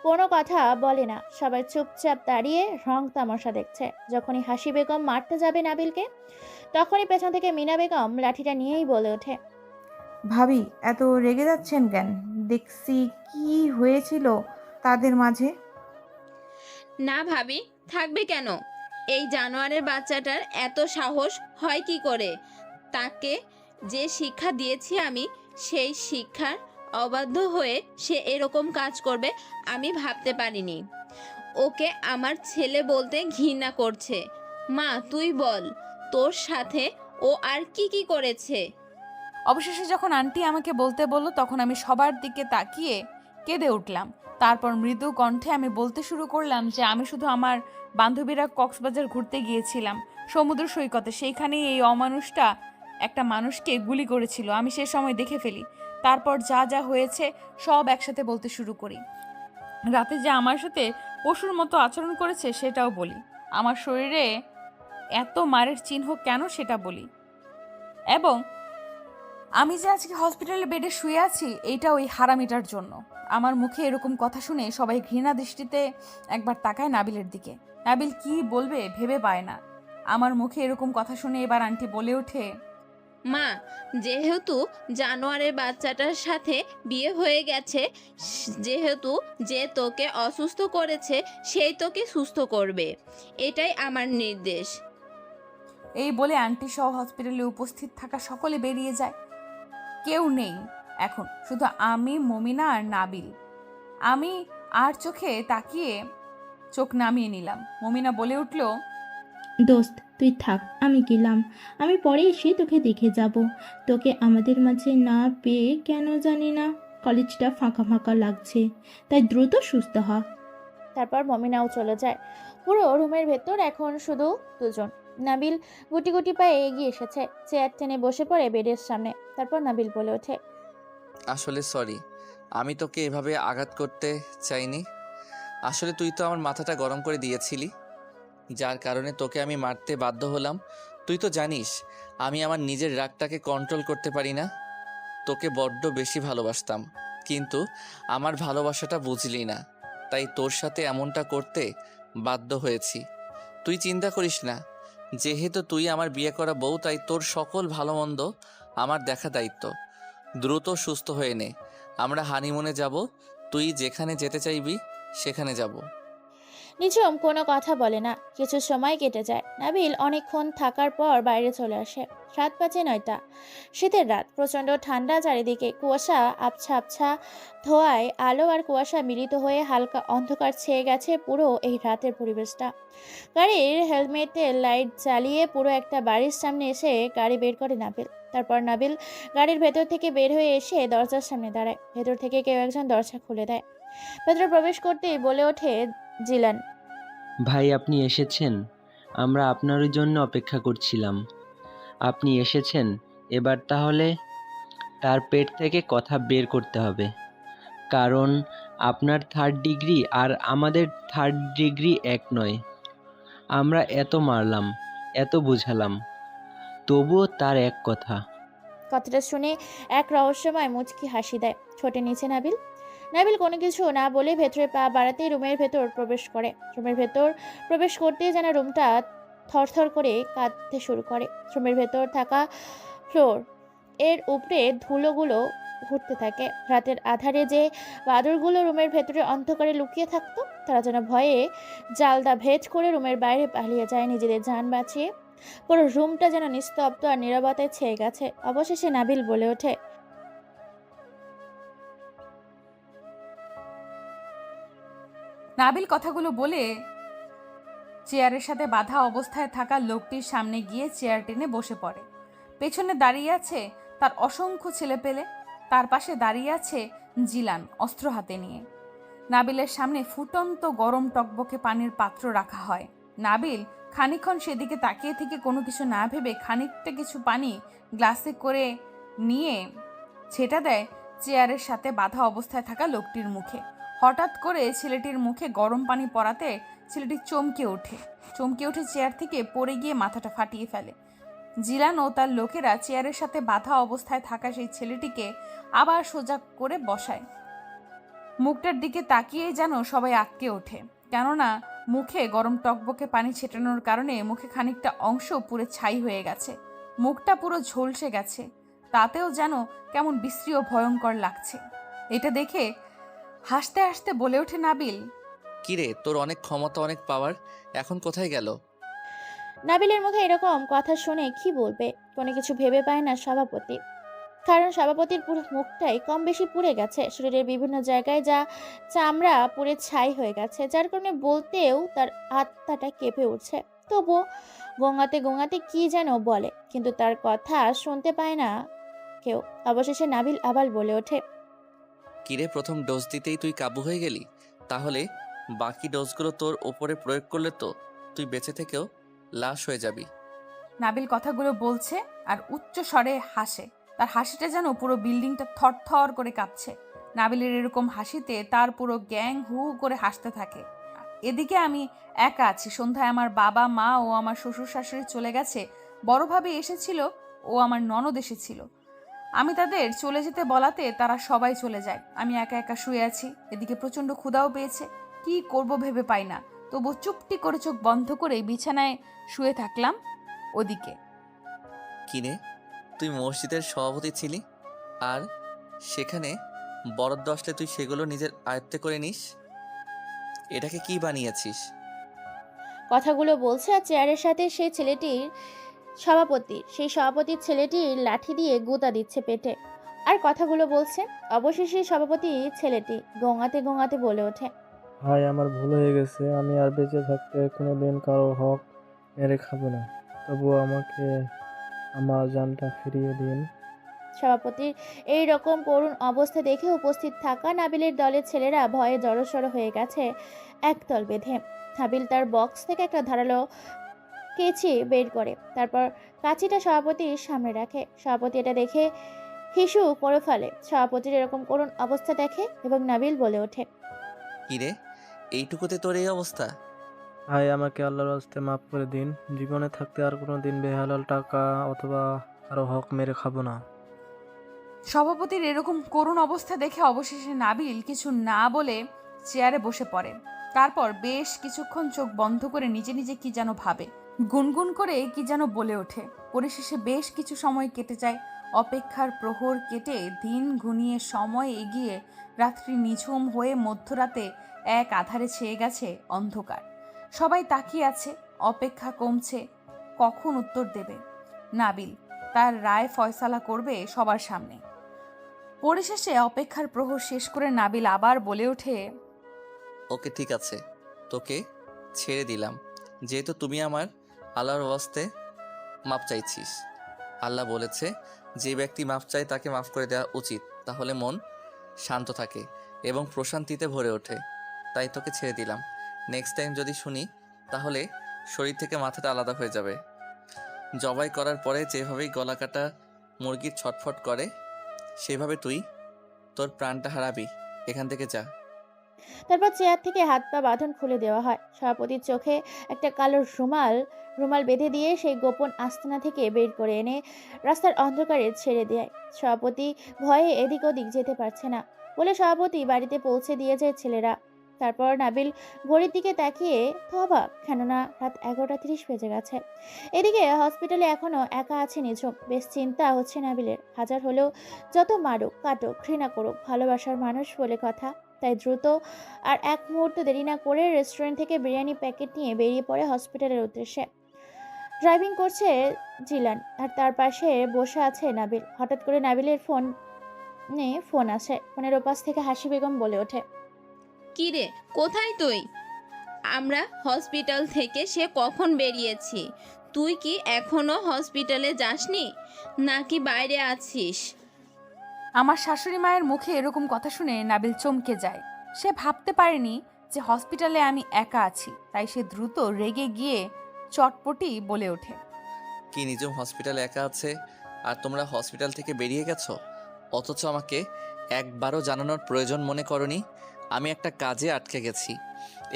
কোনো কথা বলে না, সবাই চুপচাপ দাঁড়িয়ে রং তামাশা দেখছে। যখনই হাসি বেগম মারতে যাবে নাবিলকে, তখনই পেছন থেকে মিনা বেগম লাঠিটা নিয়েই বলে ওঠে, ভাবি, এত রেগে যাচ্ছেন কেন? দেখছি কি হয়েছিল তাদের মাঝে। না ভাবি, থাকবে কেন? এই জানোয়ারের বাচ্চাটার এত সাহস হয় কি করে? তাকে যে শিক্ষা দিয়েছি আমি, সেই শিক্ষার অবাধ্য হয়ে সে এরকম কাজ করবে আমি ভাবতে পারিনি। ওকে আমার ছেলে বলতে ঘৃণা করছে। মা, তুই বল, তোর সাথে ও আর কি কি করেছে? অবশেষে যখন আন্টি আমাকে বলতে বলল তখন আমি সবার দিকে তাকিয়ে কেঁদে উঠলাম। তারপর মৃদু কণ্ঠে আমি বলতে শুরু করলাম যে আমি শুধু আমার বান্ধবীরা কক্সবাজার ঘুরতে গিয়েছিলাম সমুদ্র সৈকতে। সেইখানেই এই অমানুষটা একটা মানুষকে গুলি করেছিল। আমি সে সময় দেখে ফেলি। তারপর যা যা হয়েছে সব একসাথে বলতে শুরু করি। রাতে যে আমার সাথে পশুর মতো আচরণ করেছে সেটাও বলি। আমার শরীরে এত মারের চিহ্ন কেন সেটা বলি। এবং আমি যে আজকে হসপিটালের বেডে শুয়ে আছি এইটা ওই হারামিটার জন্য। আমার মুখে এরকম কথা শুনে সবাই ঘৃণা দৃষ্টিতে একবার তাকায় নাবিলের দিকে। নাবিল কি বলবে ভেবে পায় না। আমার মুখে এরকম কথা শুনে এবার আন্টি বলে ওঠে, মা, যেহেতু জানোয়ারের বাচ্চাটার সাথে বিয়ে হয়ে গেছে, যেহেতু যে তোকে অসুস্থ করেছে সেই তোকে সুস্থ করবে, এটাই আমার নির্দেশ। এই বলে আন্টি সহ হসপিটালে উপস্থিত থাকা সকলে বেরিয়ে যায়। কেউ নেই এখন, শুধু আমি, মমিনা আর নাবিল। আমি আর চোখে তাকিয়ে চোখ নামিয়ে নিলাম। মমিনা বলে উঠল, দোস্ত তুই থাক, আমি গেলাম। আমি পরে এসে তোকে দেখে যাব। তোকে আমাদের মাঝে না পেয়ে কেন জানি না কলেজটা ফাঁকা ফাঁকা লাগছে, তাই দ্রুত সুস্থ হ। তারপর মমিনাও চলে যায়। পুরো রুমের ভেতর এখন শুধু দুজন। নাবিল গুটি গুটি পায়ে এগিয়ে এসেছে, চেয়ার টেনে বসে পড়ে বেডের সামনে। তারপর নাবিল বলে ওঠে, আসলে সরি, আমি তোকে এভাবে আঘাত করতে চাইনি। আসলে তুই তো আমার মাথাটা গরম করে দিয়েছিলি, যার কারণে তোকে আমি মারতে বাধ্য হলাম। তুই তো জানিস আমি আমার নিজের রাগটাকে কন্ট্রোল করতে পারি না। তোকে বড্ড বেশি ভালোবাসতাম, কিন্তু আমার ভালোবাসাটা বুঝলি না, তাই তোর সাথে এমনটা করতে বাধ্য হয়েছি। তুই চিন্তা করিস না, যেহেতু তুই আমার বিয়ে করা বউ, তাই তোর সকল ভালো মন্দ আমার দেখা দায়িত্ব। দ্রুত সুস্থ হয়ে নে, আমরা হানিমুনে যাব। তুই যেখানে যেতে চাইবি সেখানে যাব। নিঝুম কোনো কথা বলে না। কিছু সময় কেটে যায়। নাবিল অনেকক্ষণ থাকার পর বাইরে চলে আসে। 7:09। শীতের রাত, প্রচণ্ড ঠান্ডা, চারিদিকে কুয়াশা, আবছা আবছা ধোঁয়ায় আলো আর কুয়াশা মিলিত হয়ে হালকা অন্ধকার ছেয়ে গেছে পুরো এই রাতের পরিবেশটা। গাড়ির হেলমেটের লাইট জ্বালিয়ে পুরো একটা বাড়ির সামনে এসে গাড়ি বের করে নাবিল। তারপর নাবিল গাড়ির ভেতর থেকে বের হয়ে এসে দরজার সামনে দাঁড়ায়। ভেতর থেকে কেউ একজন দরজা খুলে দেয়। ভেতরে প্রবেশ করতেই বলে ওঠে জিলান, ভাই আপনি এসেছেন, আমরা আপনারই জন্য অপেক্ষা করছিলাম। আপনি এসেছেন, এবার তাহলে তার পেট থেকে কথা বের করতে হবে, কারণ আপনার 3rd ডিগ্রি আর আমাদের 3rd ডিগ্রি এক নয়। আমরা এত মারলাম, এত বুঝালাম, তবুও তার এক কথা। কথাটা শুনে এক রহস্যময় মুচকি হাসি দেয় ঠোঁটে নিচে নাবিল। নাবিল কোনো কিছু না বলে ভেতরে পা বাড়াতেই রুমের ভেতর প্রবেশ করে। রুমের ভেতর প্রবেশ করতেই যেন রুমটা থরথর করে কাঁপতে শুরু করে। রুমের ভেতর থাকা ফ্লোর এর উপরে ধুলোগুলো ঘুরতে থাকে। রাতের আধারে যে বাদুড়গুলো রুমের ভেতরে অন্ধকারে লুকিয়ে থাকতো, তারা যেন ভয়ে জালদা ভেদ করে রুমের বাইরে পালিয়ে যায় নিজেদের জান বাঁচিয়ে। পুরো রুমটা যেন নিস্তব্ধ আর নীরবতায় ছেয়ে গেছে। অবশেষে নাবিল বলে ওঠে, নাবিল কথাগুলো বলে চেয়ারের সাথে বাঁধা অবস্থায় থাকা লোকটির সামনে গিয়ে চেয়ার টেনে বসে পড়ে। পেছনে দাঁড়িয়ে আছে তার অসংখ্য ছেলেপেলে, তার পাশে দাঁড়িয়ে আছে জিলান অস্ত্র হাতে নিয়ে। নাবিলের সামনে ফুটন্ত গরম টকবকে পানির পাত্র রাখা হয়। নাবিল খানিকক্ষণ সেদিকে তাকিয়ে থেকে কোনো কিছু না ভেবে খানিকটা কিছু পানি গ্লাসে করে নিয়ে ছেটা দেয় চেয়ারের সাথে বাঁধা অবস্থায় থাকা লোকটির মুখে। হঠাৎ করে ছেলেটির মুখে গরম পানি পড়াতে ছেলেটি চমকে উঠে চেয়ার থেকে পড়ে গিয়ে মাথাটা ফাটিয়ে ফেলে। জিলান ও তার লোকেরা চেয়ারের সাথে বাঁধা অবস্থায় থাকা সেই ছেলেটিকে আবার সোজা করে বসায়। মুখটার দিকে তাকিয়েই যেন সবাই আটকে ওঠে, কেননা মুখে গরম টকবকে পানি ছেটানোর কারণে মুখে খানিকটা অংশ পুরো ছাই হয়ে গেছে। মুখটা পুরো ঝলসে গেছে, তাতেও যেন কেমন বিশ্রী ও ভয়ঙ্কর লাগছে। এটা দেখে হাসতে হাসতে বলে ওঠে নাবিল, কিরে, তোর অনেক ক্ষমতা, অনেক পাওয়ার, এখন কোথায় গেল? নাবিলের মুখে এরকম কথা শুনে কি বলবে, কোনো কিছু ভেবে পায় না সভাপতি। কারণ সভাপতির পুরো মুখটাই কম বেশি পুড়ে গেছে, শরীরের বিভিন্ন জায়গায় যা চামড়া পুড়ে ছাই হয়ে গেছে, যার কারণে বলতেও তার আত্মাটা কেঁপে উঠছে। তবুও গোঙাতে গোঙাতে কি যেন বলে, কিন্তু তার কথা শুনতে পায় না কেউ। অবশেষে নাবিল আবার বলে ওঠে, কিরে, প্রথম ডোজ দিতেই তুই কাবু হয়ে গেলি? তাহলে বাকি ডোজগুলো তোর ওপরে প্রয়োগ করলে তো তুই বেঁচে থেকেও লাশ হয়ে যাবি। নাবিল কথাগুলো বলছে আর উচ্চ স্বরে হাসে। তার হাসিটা যেন পুরো বিল্ডিংটা থরথর করে কাঁপছে। নাবিলের এরকম হাসিতে তার পুরো গ্যাং হু হু করে হাসতে থাকে। এদিকে আমি একা আছি। সন্ধ্যায় আমার বাবা মা ও আমার শ্বশুর শাশুড়ি চলে গেছে। বড় ভাবি এসেছিল ও আমার ননদ এসেছিল। আমি তাদের চলে যেতে বলাতে তারা সবাই চলে যায়। আমি একা একা শুয়ে আছি। এদিকে প্রচণ্ড ক্ষুধাও পেয়েছে, কি করব ভেবে পাই না। তবু চুপটি করে চোখ বন্ধ করে বিছানায় শুয়ে থাকলাম। ওদিকে কিরে, তুই মসজিদের সভাপতি ছিলি, আর সেখানে বরাদ্দ আসলে তুই সেগুলো নিজের আয়ত্তে করে নিস? এটাকে কি বানিয়েছিস? কথাগুলো বলছে আর চেয়ারের সাথে সেই ছেলেটির সেই সভাপতির ছেলেটি লাঠি দিয়ে গুঁতা দিচ্ছে পেটে আর কথাগুলো বলছে। অবশেষে সভাপতি ছেলেটি গোঙাতে গোঙাতে বলে ওঠে, ভাই আমার ভুল হয়ে গেছে, আমি আর বেঁচে থাকতে কোনোদিন কারো হক মেরে খাবো না, তবুও আমাকে আমার জানটা ফিরিয়ে দিন। সভাপতির এই রকম করুণ অবস্থা দেখে উপস্থিত থাকা নাবিলের দলের ছেলেরা ভয়ে জড়সড় হয়ে গেছে একদল বেঁধে। নাবিল তার বক্স থেকে একটা ধারালো কেচি বের করে, তারপর কাঁচিটা সভাপতির সামনে রাখে। সভাপতি এটা দেখে হিসু করে ফেলে। সভাপতির এরকম করুণ অবস্থা দেখে এবং নাবিল বলে ওঠে, কিরে, এইটুকুতে তোর এই অবস্থা? ভাই আমাকে আল্লাহর রাস্তে মাফ করে দিন, জীবনে থাকতে আর কোনোদিন বেহালাল টাকা অথবা কারো হক মেরে খাবো না। সভাপতির এরকম করুণ অবস্থা দেখে অবশেষে নাবিল কিছু না বলে চেয়ারে বসে পড়ে। তারপর বেশ কিছুক্ষণ চোখ বন্ধ করে নিজে নিজে কি যেন ভাবে, গুনগুন করে কি যেন বলে ওঠে। পরিশেষে বেশ কিছু সময় কেটে যায়। অপেক্ষার প্রহর কেটে দিন ঘনিয়ে সময় এগিয়ে রাত্রি নিঝুম হয়ে মধ্যরাতে এক আধারে ছেয়ে গেছে অন্ধকার। সবাই তাকিয়ে আছে, অপেক্ষা কমছে কখন উত্তর দেবে নাবিল, তার রায় ফয়সালা করবে সবার সামনে। পরিশেষে অপেক্ষার প্রহর শেষ করে নাবিল আবার বলে ওঠে, ওকে ঠিক আছে, তোকে ছেড়ে দিলাম, যেহেতু তুমি আমার আল্লাহর ওয়াস্তে মাপ চাইছিস। আল্লাহ বলেছে যে ব্যক্তি মাপ চায় তাকে মাফ করে দেওয়া উচিত, তাহলে মন শান্ত থাকে এবং প্রশান্তিতে ভরে ওঠে। তাই তোকে ছেড়ে দিলাম। নেক্সট টাইম যদি শুনি তাহলে শরীর থেকে মাথাটা আলাদা হয়ে যাবে। জবাই করার পরে যেভাবেই গলা কাটা মুরগির ছটফট করে সেভাবে তুই তোর প্রাণটা হারাবি। এখান থেকে যা। তারপর চেয়ার থেকে হাত পা বাঁধন খুলে দেওয়া হয়। সভাপতির চোখে একটা কালো রুমাল বেঁধে দিয়ে সেই গোপন আস্তানা থেকে বের করে এনে রাস্তার অন্ধকারে ছেড়ে দেয়। সভাপতি ভয়ে এদিক ওদিক যেতে পারছে না বলে সভাপতি বাড়িতে পৌঁছে দিয়ে যায় ছেলেরা। তারপর নাবিল ঘড়ির দিকে তাকিয়ে অবাক, কেননা রাত 11:30 বেজে গেছে। এদিকে হসপিটালে এখনো একা আছে নিঝুম। বেশ চিন্তা হচ্ছে নাবিলের। হাজার হলেও যত মারুক কাটুক ঘৃণা করুক, ভালোবাসার মানুষ বলে কথা। তাই দ্রুত আর এক মুহূর্ত দেরি না করে রেস্টুরেন্ট থেকে বিরিয়ানি প্যাকেট নিয়ে বেরিয়ে পড়ে হসপিটালের উদ্দেশ্যে। ড্রাইভিং করছে জিলান আর তার পাশে বসে আছে নাবিল। হঠাৎ করে নাবিলের ফোন আসে। ফোনের ওপাশ থেকে হাসি বেগম বলে ওঠে, কি রে, কোথায় তুই? আমরা হসপিটাল থেকে সে কখন বেরিয়েছি। তুই কি এখনো হসপিটালে যাসনি নাকি বাইরে আছিস? আমার শাশুড়ি মায়ের মুখে এরকম কথা শুনে নাবিল চমকে যায়। সে ভাবতে পারেনি যে হসপিটালে আমি একা আছি, তাই সে দ্রুত রেগে গিয়ে চটপটি বলে ওঠে, কি নিজম হসপিটালে একা আছে আর তোমরা হসপিটাল থেকে বেরিয়ে গেছো, অথচ আমাকে একবারও জানানোর প্রয়োজন মনে করনি? আমি একটা কাজে আটকে গেছি,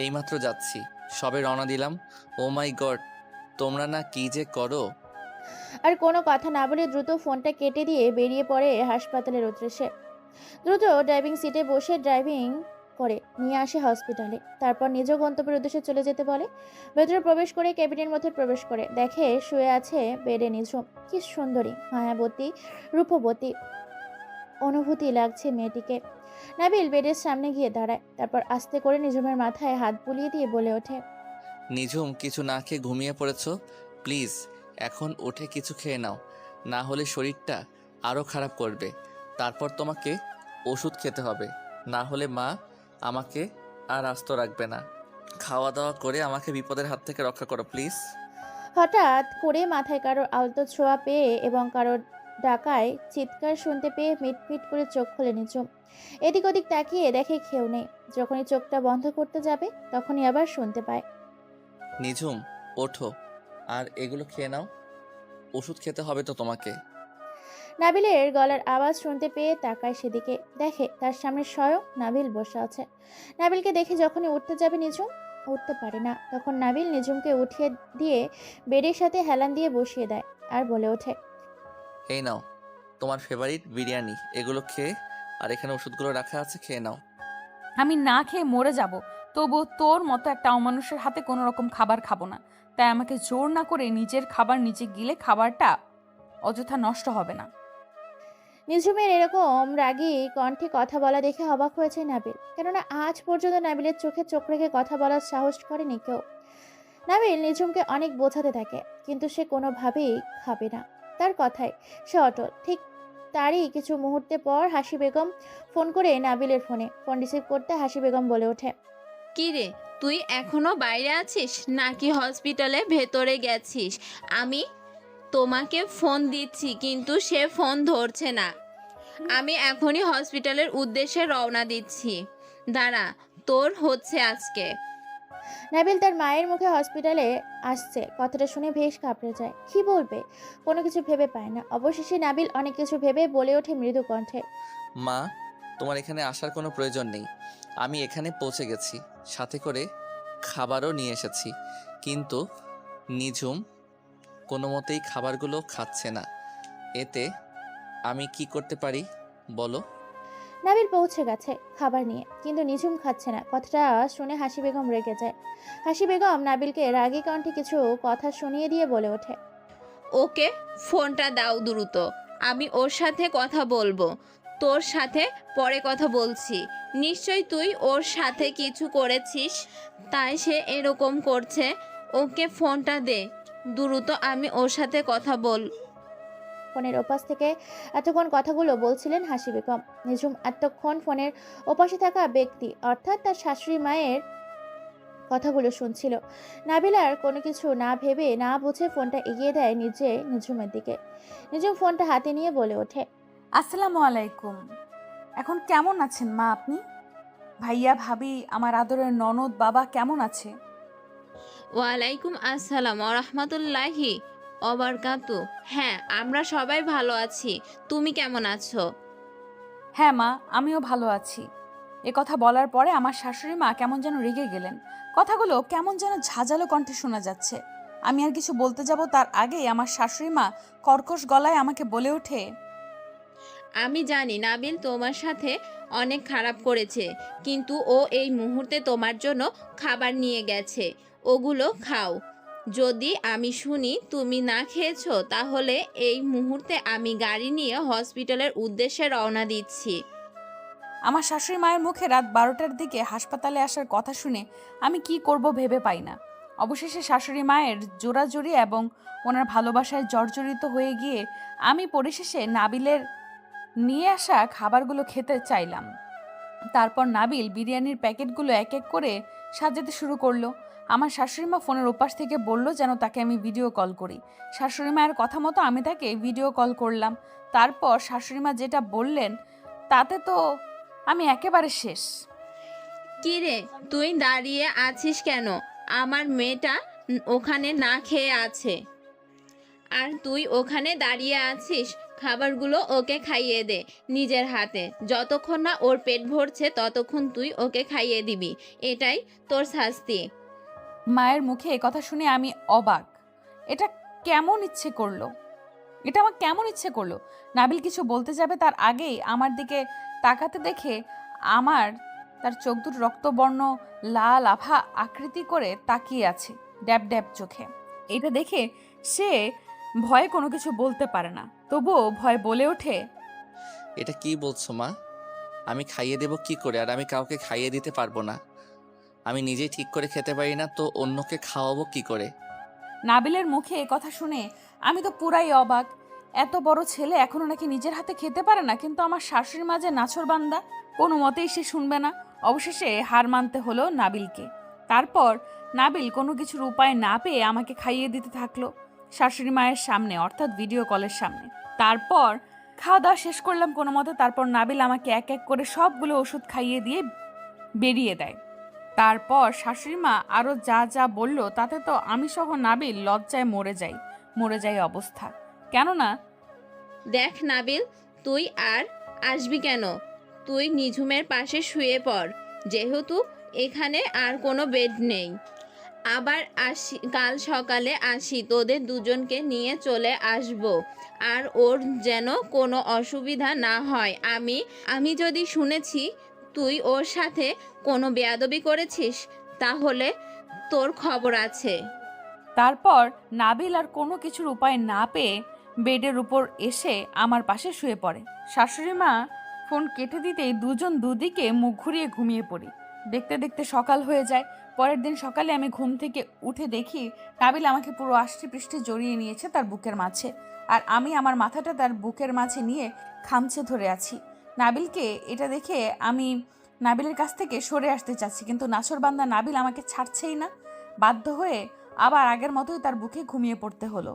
এইমাত্র যাচ্ছি, সবে রওনা দিলাম। ও মাই গড, তোমরা না কি যে করো। আর কোনো কথা না বলে দ্রুত ফোনটা কেটে দিয়ে বেরিয়ে পড়ে হাসপাতালের উদ্দেশ্যে। দ্রুত ড্রাইভিং সিটে বসে ড্রাইভিং করে নিয়ে আসে হসপিটালে। তারপর নিজ গন্তব্যের উদ্দেশ্যে চলে যেতে বলে। ভেতরে প্রবেশ করে কেবিনের মধ্যে প্রবেশ করে দেখে শুয়ে আছে বেডে নিঝুম। কি সুন্দরী, মায়াবতী, রূপবতী অনুভূতি লাগছে মেয়েটিকে। নাবিল বেডের সামনে গিয়ে দাঁড়ায়, তারপর আস্তে করে নিঝুমের মাথায় হাত বুলিয়ে দিয়ে বলে ওঠে, নিঝুম, কিছু না খেয়ে ঘুমিয়ে পড়েছো, প্লিজ এখন উঠে কিছু খেয়ে নাও, না হলে শরীরটা আরও খারাপ করবে। তারপর তোমাকে ওষুধ খেতে হবে, না হলে মা আমাকে আর আস্ত রাখবে না। খাওয়া দাওয়া করে আমাকে বিপদের হাত থেকে রক্ষা করো প্লিজ। হঠাৎ করে মাথায় কারোর আলতো ছোঁয়া পেয়ে এবং কারোর ডাকায় চিৎকার শুনতে পেয়ে মিটমিট করে চোখ খুলে নিঝুম। এদিক ওদিক তাকিয়ে দেখে কেউ নেই। যখনই চোখটা বন্ধ করতে যাবে তখনই আবার শুনতে পায়, নিঝুম ওঠো আর এগুলো খেয়ে নাও, ওষুধ খেতে হবে তো তোমাকে। নাবিলের গলার আওয়াজ শুনতে পেয়ে তাকায় সেদিকে, দেখে তার সামনে স্বয়ং নাবিল বসে আছে। নাবিলকে দেখে যখনই উঠতে যাবে নিঝুম, উঠতে পারে না। তখন নাবিল নিঝুমকে উঠিয়ে দিয়ে বেডের সাথে হেলান দিয়ে বসিয়ে দেয় আর বলে ওঠে, এই নাও তোমার ফেভারিট বিরিয়ানি, এগুলো খেয়ে, আর এখানে ওষুধগুলো রাখা আছে, খেয়ে নাও। আমি না খেয়ে মরে যাব, তবু তোর মতো একটা অমানুষের হাতে কোনো রকম খাবার খাবো না। তাই আমাকে জোর না করে নিজের খাবার নিজে গিলে খাবারটা অযথা নষ্ট হবে না। নিঝুমের এরকম রাগী কণ্ঠে কথা বলা দেখে অবাক হয়েছে নাবিল, কেননা আজ পর্যন্ত নাবিলের চোখে চোখ রেখে কথা বলার সাহস করেনি কেউ। নাবিল নিঝুমকে অনেক বোঝাতে থাকে, কিন্তু সে কোনোভাবেই খাবে না তার কথায়। সে অটল। ঠিক তারই কিছু মুহূর্তে পর হাসি বেগম ফোন করে নাবিলের ফোন রিসিভ করতে হাসি বেগম বলে ওঠে, কি রে, তুই এখনো বাইরে আছিস নাকি হসপিটালে ভেতরে গেছিস? আমি তোমাকে ফোন দিচ্ছি কিন্তু সে ফোন ধরছে না। আমি এখনই হসপিটালের উদ্দেশ্যে রওনা দিচ্ছি, দাঁড়া, তোর হচ্ছে আজকে। নাবিল তার মায়ের মুখে হসপিটালে আসছে কথাটা শুনে বেশ কাঁপড়ে যায়। কি বলবে, কোনো কিছু ভেবে পায় না। অবশেষে নাবিল অনেক কিছু ভেবে বলে ওঠে মৃদু কণ্ঠে, মা, তোমার এখানে আসার কোনো প্রয়োজন নেই। আমি এখানে পৌঁছে গেছি, সাথে করে খাবারও নিয়ে এসেছি। কিন্তু নিঝুম কোনো মতেই খাবারগুলো খাচ্ছে না। এতে আমি কি করতে পারি বলো? নাবিল পৌঁছে গেছে খাবার নিয়ে, কিন্তু নিঝুম খাচ্ছে না। কথাটা শুনে হাসি বেগম রেগে যায়। হাসি বেগম নাবিলকে রাগী কণ্ঠে কিছু কথা শুনিয়ে দিয়ে বলে ওঠে, ওকে ফোনটা দাও দ্রুত, আমি ওর সাথে কথা বলবো। তোর সাথে পরে কথা বলছি। নিশ্চয় তুই ওর সাথে কিছু করেছিস, তাই সে এরকম করছে। ওকে ফোনটা দে দ্রুত, আমি ওর সাথে কথা বল। ফোনের ওপাশ থেকে এতক্ষণ কথাগুলো বলছিলেন হাসি বেগম। নিঝুম এতক্ষণ ফোনের ওপাশে থাকা ব্যক্তি অর্থাৎ তার শাশুড়ি মায়ের কথাগুলো শুনছিল। নাবিল আর কোনো কিছু না ভেবে না বুঝে ফোনটা এগিয়ে দেয় নিঝুমের দিকে। নিঝুম ফোনটা হাতে নিয়ে বলে ওঠে, আসসালামু আলাইকুম। এখন কেমন আছেন মা আপনি? ভাইয়া ভাবি আমার আদরের ননদ বাবা কেমন আছে? ওয়ালাইকুম আসসালাম রহমতুল্লাহি অবরকাতু। হ্যাঁ, আমরা সবাই ভালো আছি। তুমি কেমন আছো? হ্যাঁ মা, আমিও ভালো আছি। এ কথা বলার পরে আমার শাশুড়ি মা কেমন যেন রেগে গেলেন। কথাগুলো কেমন যেন ঝাঁঝালো কণ্ঠে শোনা যাচ্ছে। আমি আর কিছু বলতে যাব তার আগেই আমার শাশুড়ি মা কর্কশ গলায় আমাকে বলে ওঠে, আমি জানি নাবিল তোমার সাথে অনেক খারাপ করেছে, কিন্তু ও এই মুহূর্তে তোমার জন্য খাবার নিয়ে গেছে। ওগুলো খাও। যদি আমি শুনি তুমি না খেয়েছো, তাহলে এই মুহূর্তে আমি গাড়ি নিয়ে হসপিটালের উদ্দেশ্যে রওনা দিচ্ছি। আমার শাশুড়ি মায়ের মুখে রাত 12টার দিকে হাসপাতালে আসার কথা শুনে আমি কি করব ভেবে পাই না। অবশেষে শাশুড়ি মায়ের জোরাজুরি এবং ওনার ভালোবাসায় জর্জরিত হয়ে গিয়ে আমি পরিশেষে নাবিলের নিয়ে আসা খাবারগুলো খেতে চাইলাম। তারপর নাবিল বিরিয়ানির প্যাকেটগুলো এক এক করে সাজাতে শুরু করলো। আমার শাশুড়ি মা ফোনের ওপাশ থেকে বলল যেন তাকে আমি ভিডিও কল করি। শাশুড়ি মায়ের কথা মতো আমি তাকে ভিডিও কল করলাম। তারপর শাশুড়ি মা যেটা বললেন তাতে তো আমি একেবারে শেষ। কি রে, তুই দাঁড়িয়ে আছিস কেন? আমার মেয়েটা ওখানে না খেয়ে আছে, আর তুই ওখানে দাঁড়িয়ে আছিস। খাবারগুলো ওকে খাইয়ে দে নিজের হাতে। যতক্ষণ না ওর পেট ভরছে ততক্ষণ তুই ওকে খাইয়ে দিবি। এটাই তোর শাস্তি। মায়ের মুখে কথা শুনে আমি অবাক। এটা কেমন ইচ্ছে করলো? এটা আমার কেমন ইচ্ছে করলো? নাবিল কিছু বলতে যাবে তার আগেই আমার দিকে তাকাতে দেখে আমার তার চোখ দুটো রক্তবর্ণ লাল আভা আকৃতি করে তাকিয়ে আছে ড্যাব ড্যাব চোখে। এটা দেখে সে ভয়ে কোনো কিছু বলতে পারে না, তবুও ভয় বলে ওঠে, এটা কি বলছো মা? আমি খাইয়ে দেব কি করে? আর আমি কাউকে খাইয়ে দিতে পারবো না। আমি নিজেই ঠিক করে খেতে পারি না, তো অন্যকে খাওয়াবো কি করে? নাবিলের মুখে কথা শুনে আমি তো পুরাই অবাক। এত বড় ছেলে এখনো নাকি নিজের হাতে খেতে পারে না, কিন্তু আমার শাশুড়ির মাঝে নাছোড়বান্দা, কোনো মতেই সে শুনবে না। অবশেষে হার মানতে হলো নাবিলকে। তারপর নাবিল কোনো কিছুর উপায় না পেয়ে আমাকে খাইয়ে দিতে থাকলো শাশুড়ি মায়ের সামনে, অর্থাৎ ভিডিও কলের সামনে। তারপর খাওয়া দাওয়া শেষ করলাম কোনো মতে। তারপর নাবিল আমাকে এক এক করে সবগুলো ওষুধ খাইয়ে দিয়ে বেরিয়ে দেয়। তারপর শাশুড়ি মা আরও যা যা বলল তাতে তো আমি সহ নাবিল লজ্জায় মরে যাই অবস্থা। কেননা দেখ নাবিল, তুই আর আসবি কেন? তুই নিঝুমের পাশে শুয়ে পড়, যেহেতু এখানে আর কোনো বেড নেই। আবার আসি, কাল সকালে আসি, তোদের দুজনকে নিয়ে চলে আসব। আর ওর যেন কোনো অসুবিধা না হয়। আমি যদি শুনেছি তুই ওর সাথে কোনো বেয়াদবি করেছিস, তাহলে তোর খবর আছে। তারপর নাবিল আর কোনো কিছুর উপায় না পেয়ে বেডের উপর এসে আমার পাশে শুয়ে পড়ে। শাশুড়ি মা ফোন কেটে দিতেই দুজন দুদিকে মুখ ঘুরিয়ে ঘুমিয়ে পড়ি। দেখতে দেখতে সকাল হয়ে যায়। পরের দিন সকালে আমি ঘুম থেকে উঠে দেখি নাবিল আমাকে পুরো আষ্টে পৃষ্ঠে জড়িয়ে নিয়েছে তার বুকের মাঝে, আর আমি আমার মাথাটা তার বুকের মাঝে নিয়ে খামচে ধরে আছি। নাবিলকে এটা দেখে আমি নাবিলের কাছ থেকে সরে আসতে চাচ্ছি, কিন্তু নাছোড়বান্দা নাবিল আমাকে ছাড়ছেই না। বাধ্য হয়ে আবার আগের মতোই তার বুকে ঘুমিয়ে পড়তে হলো।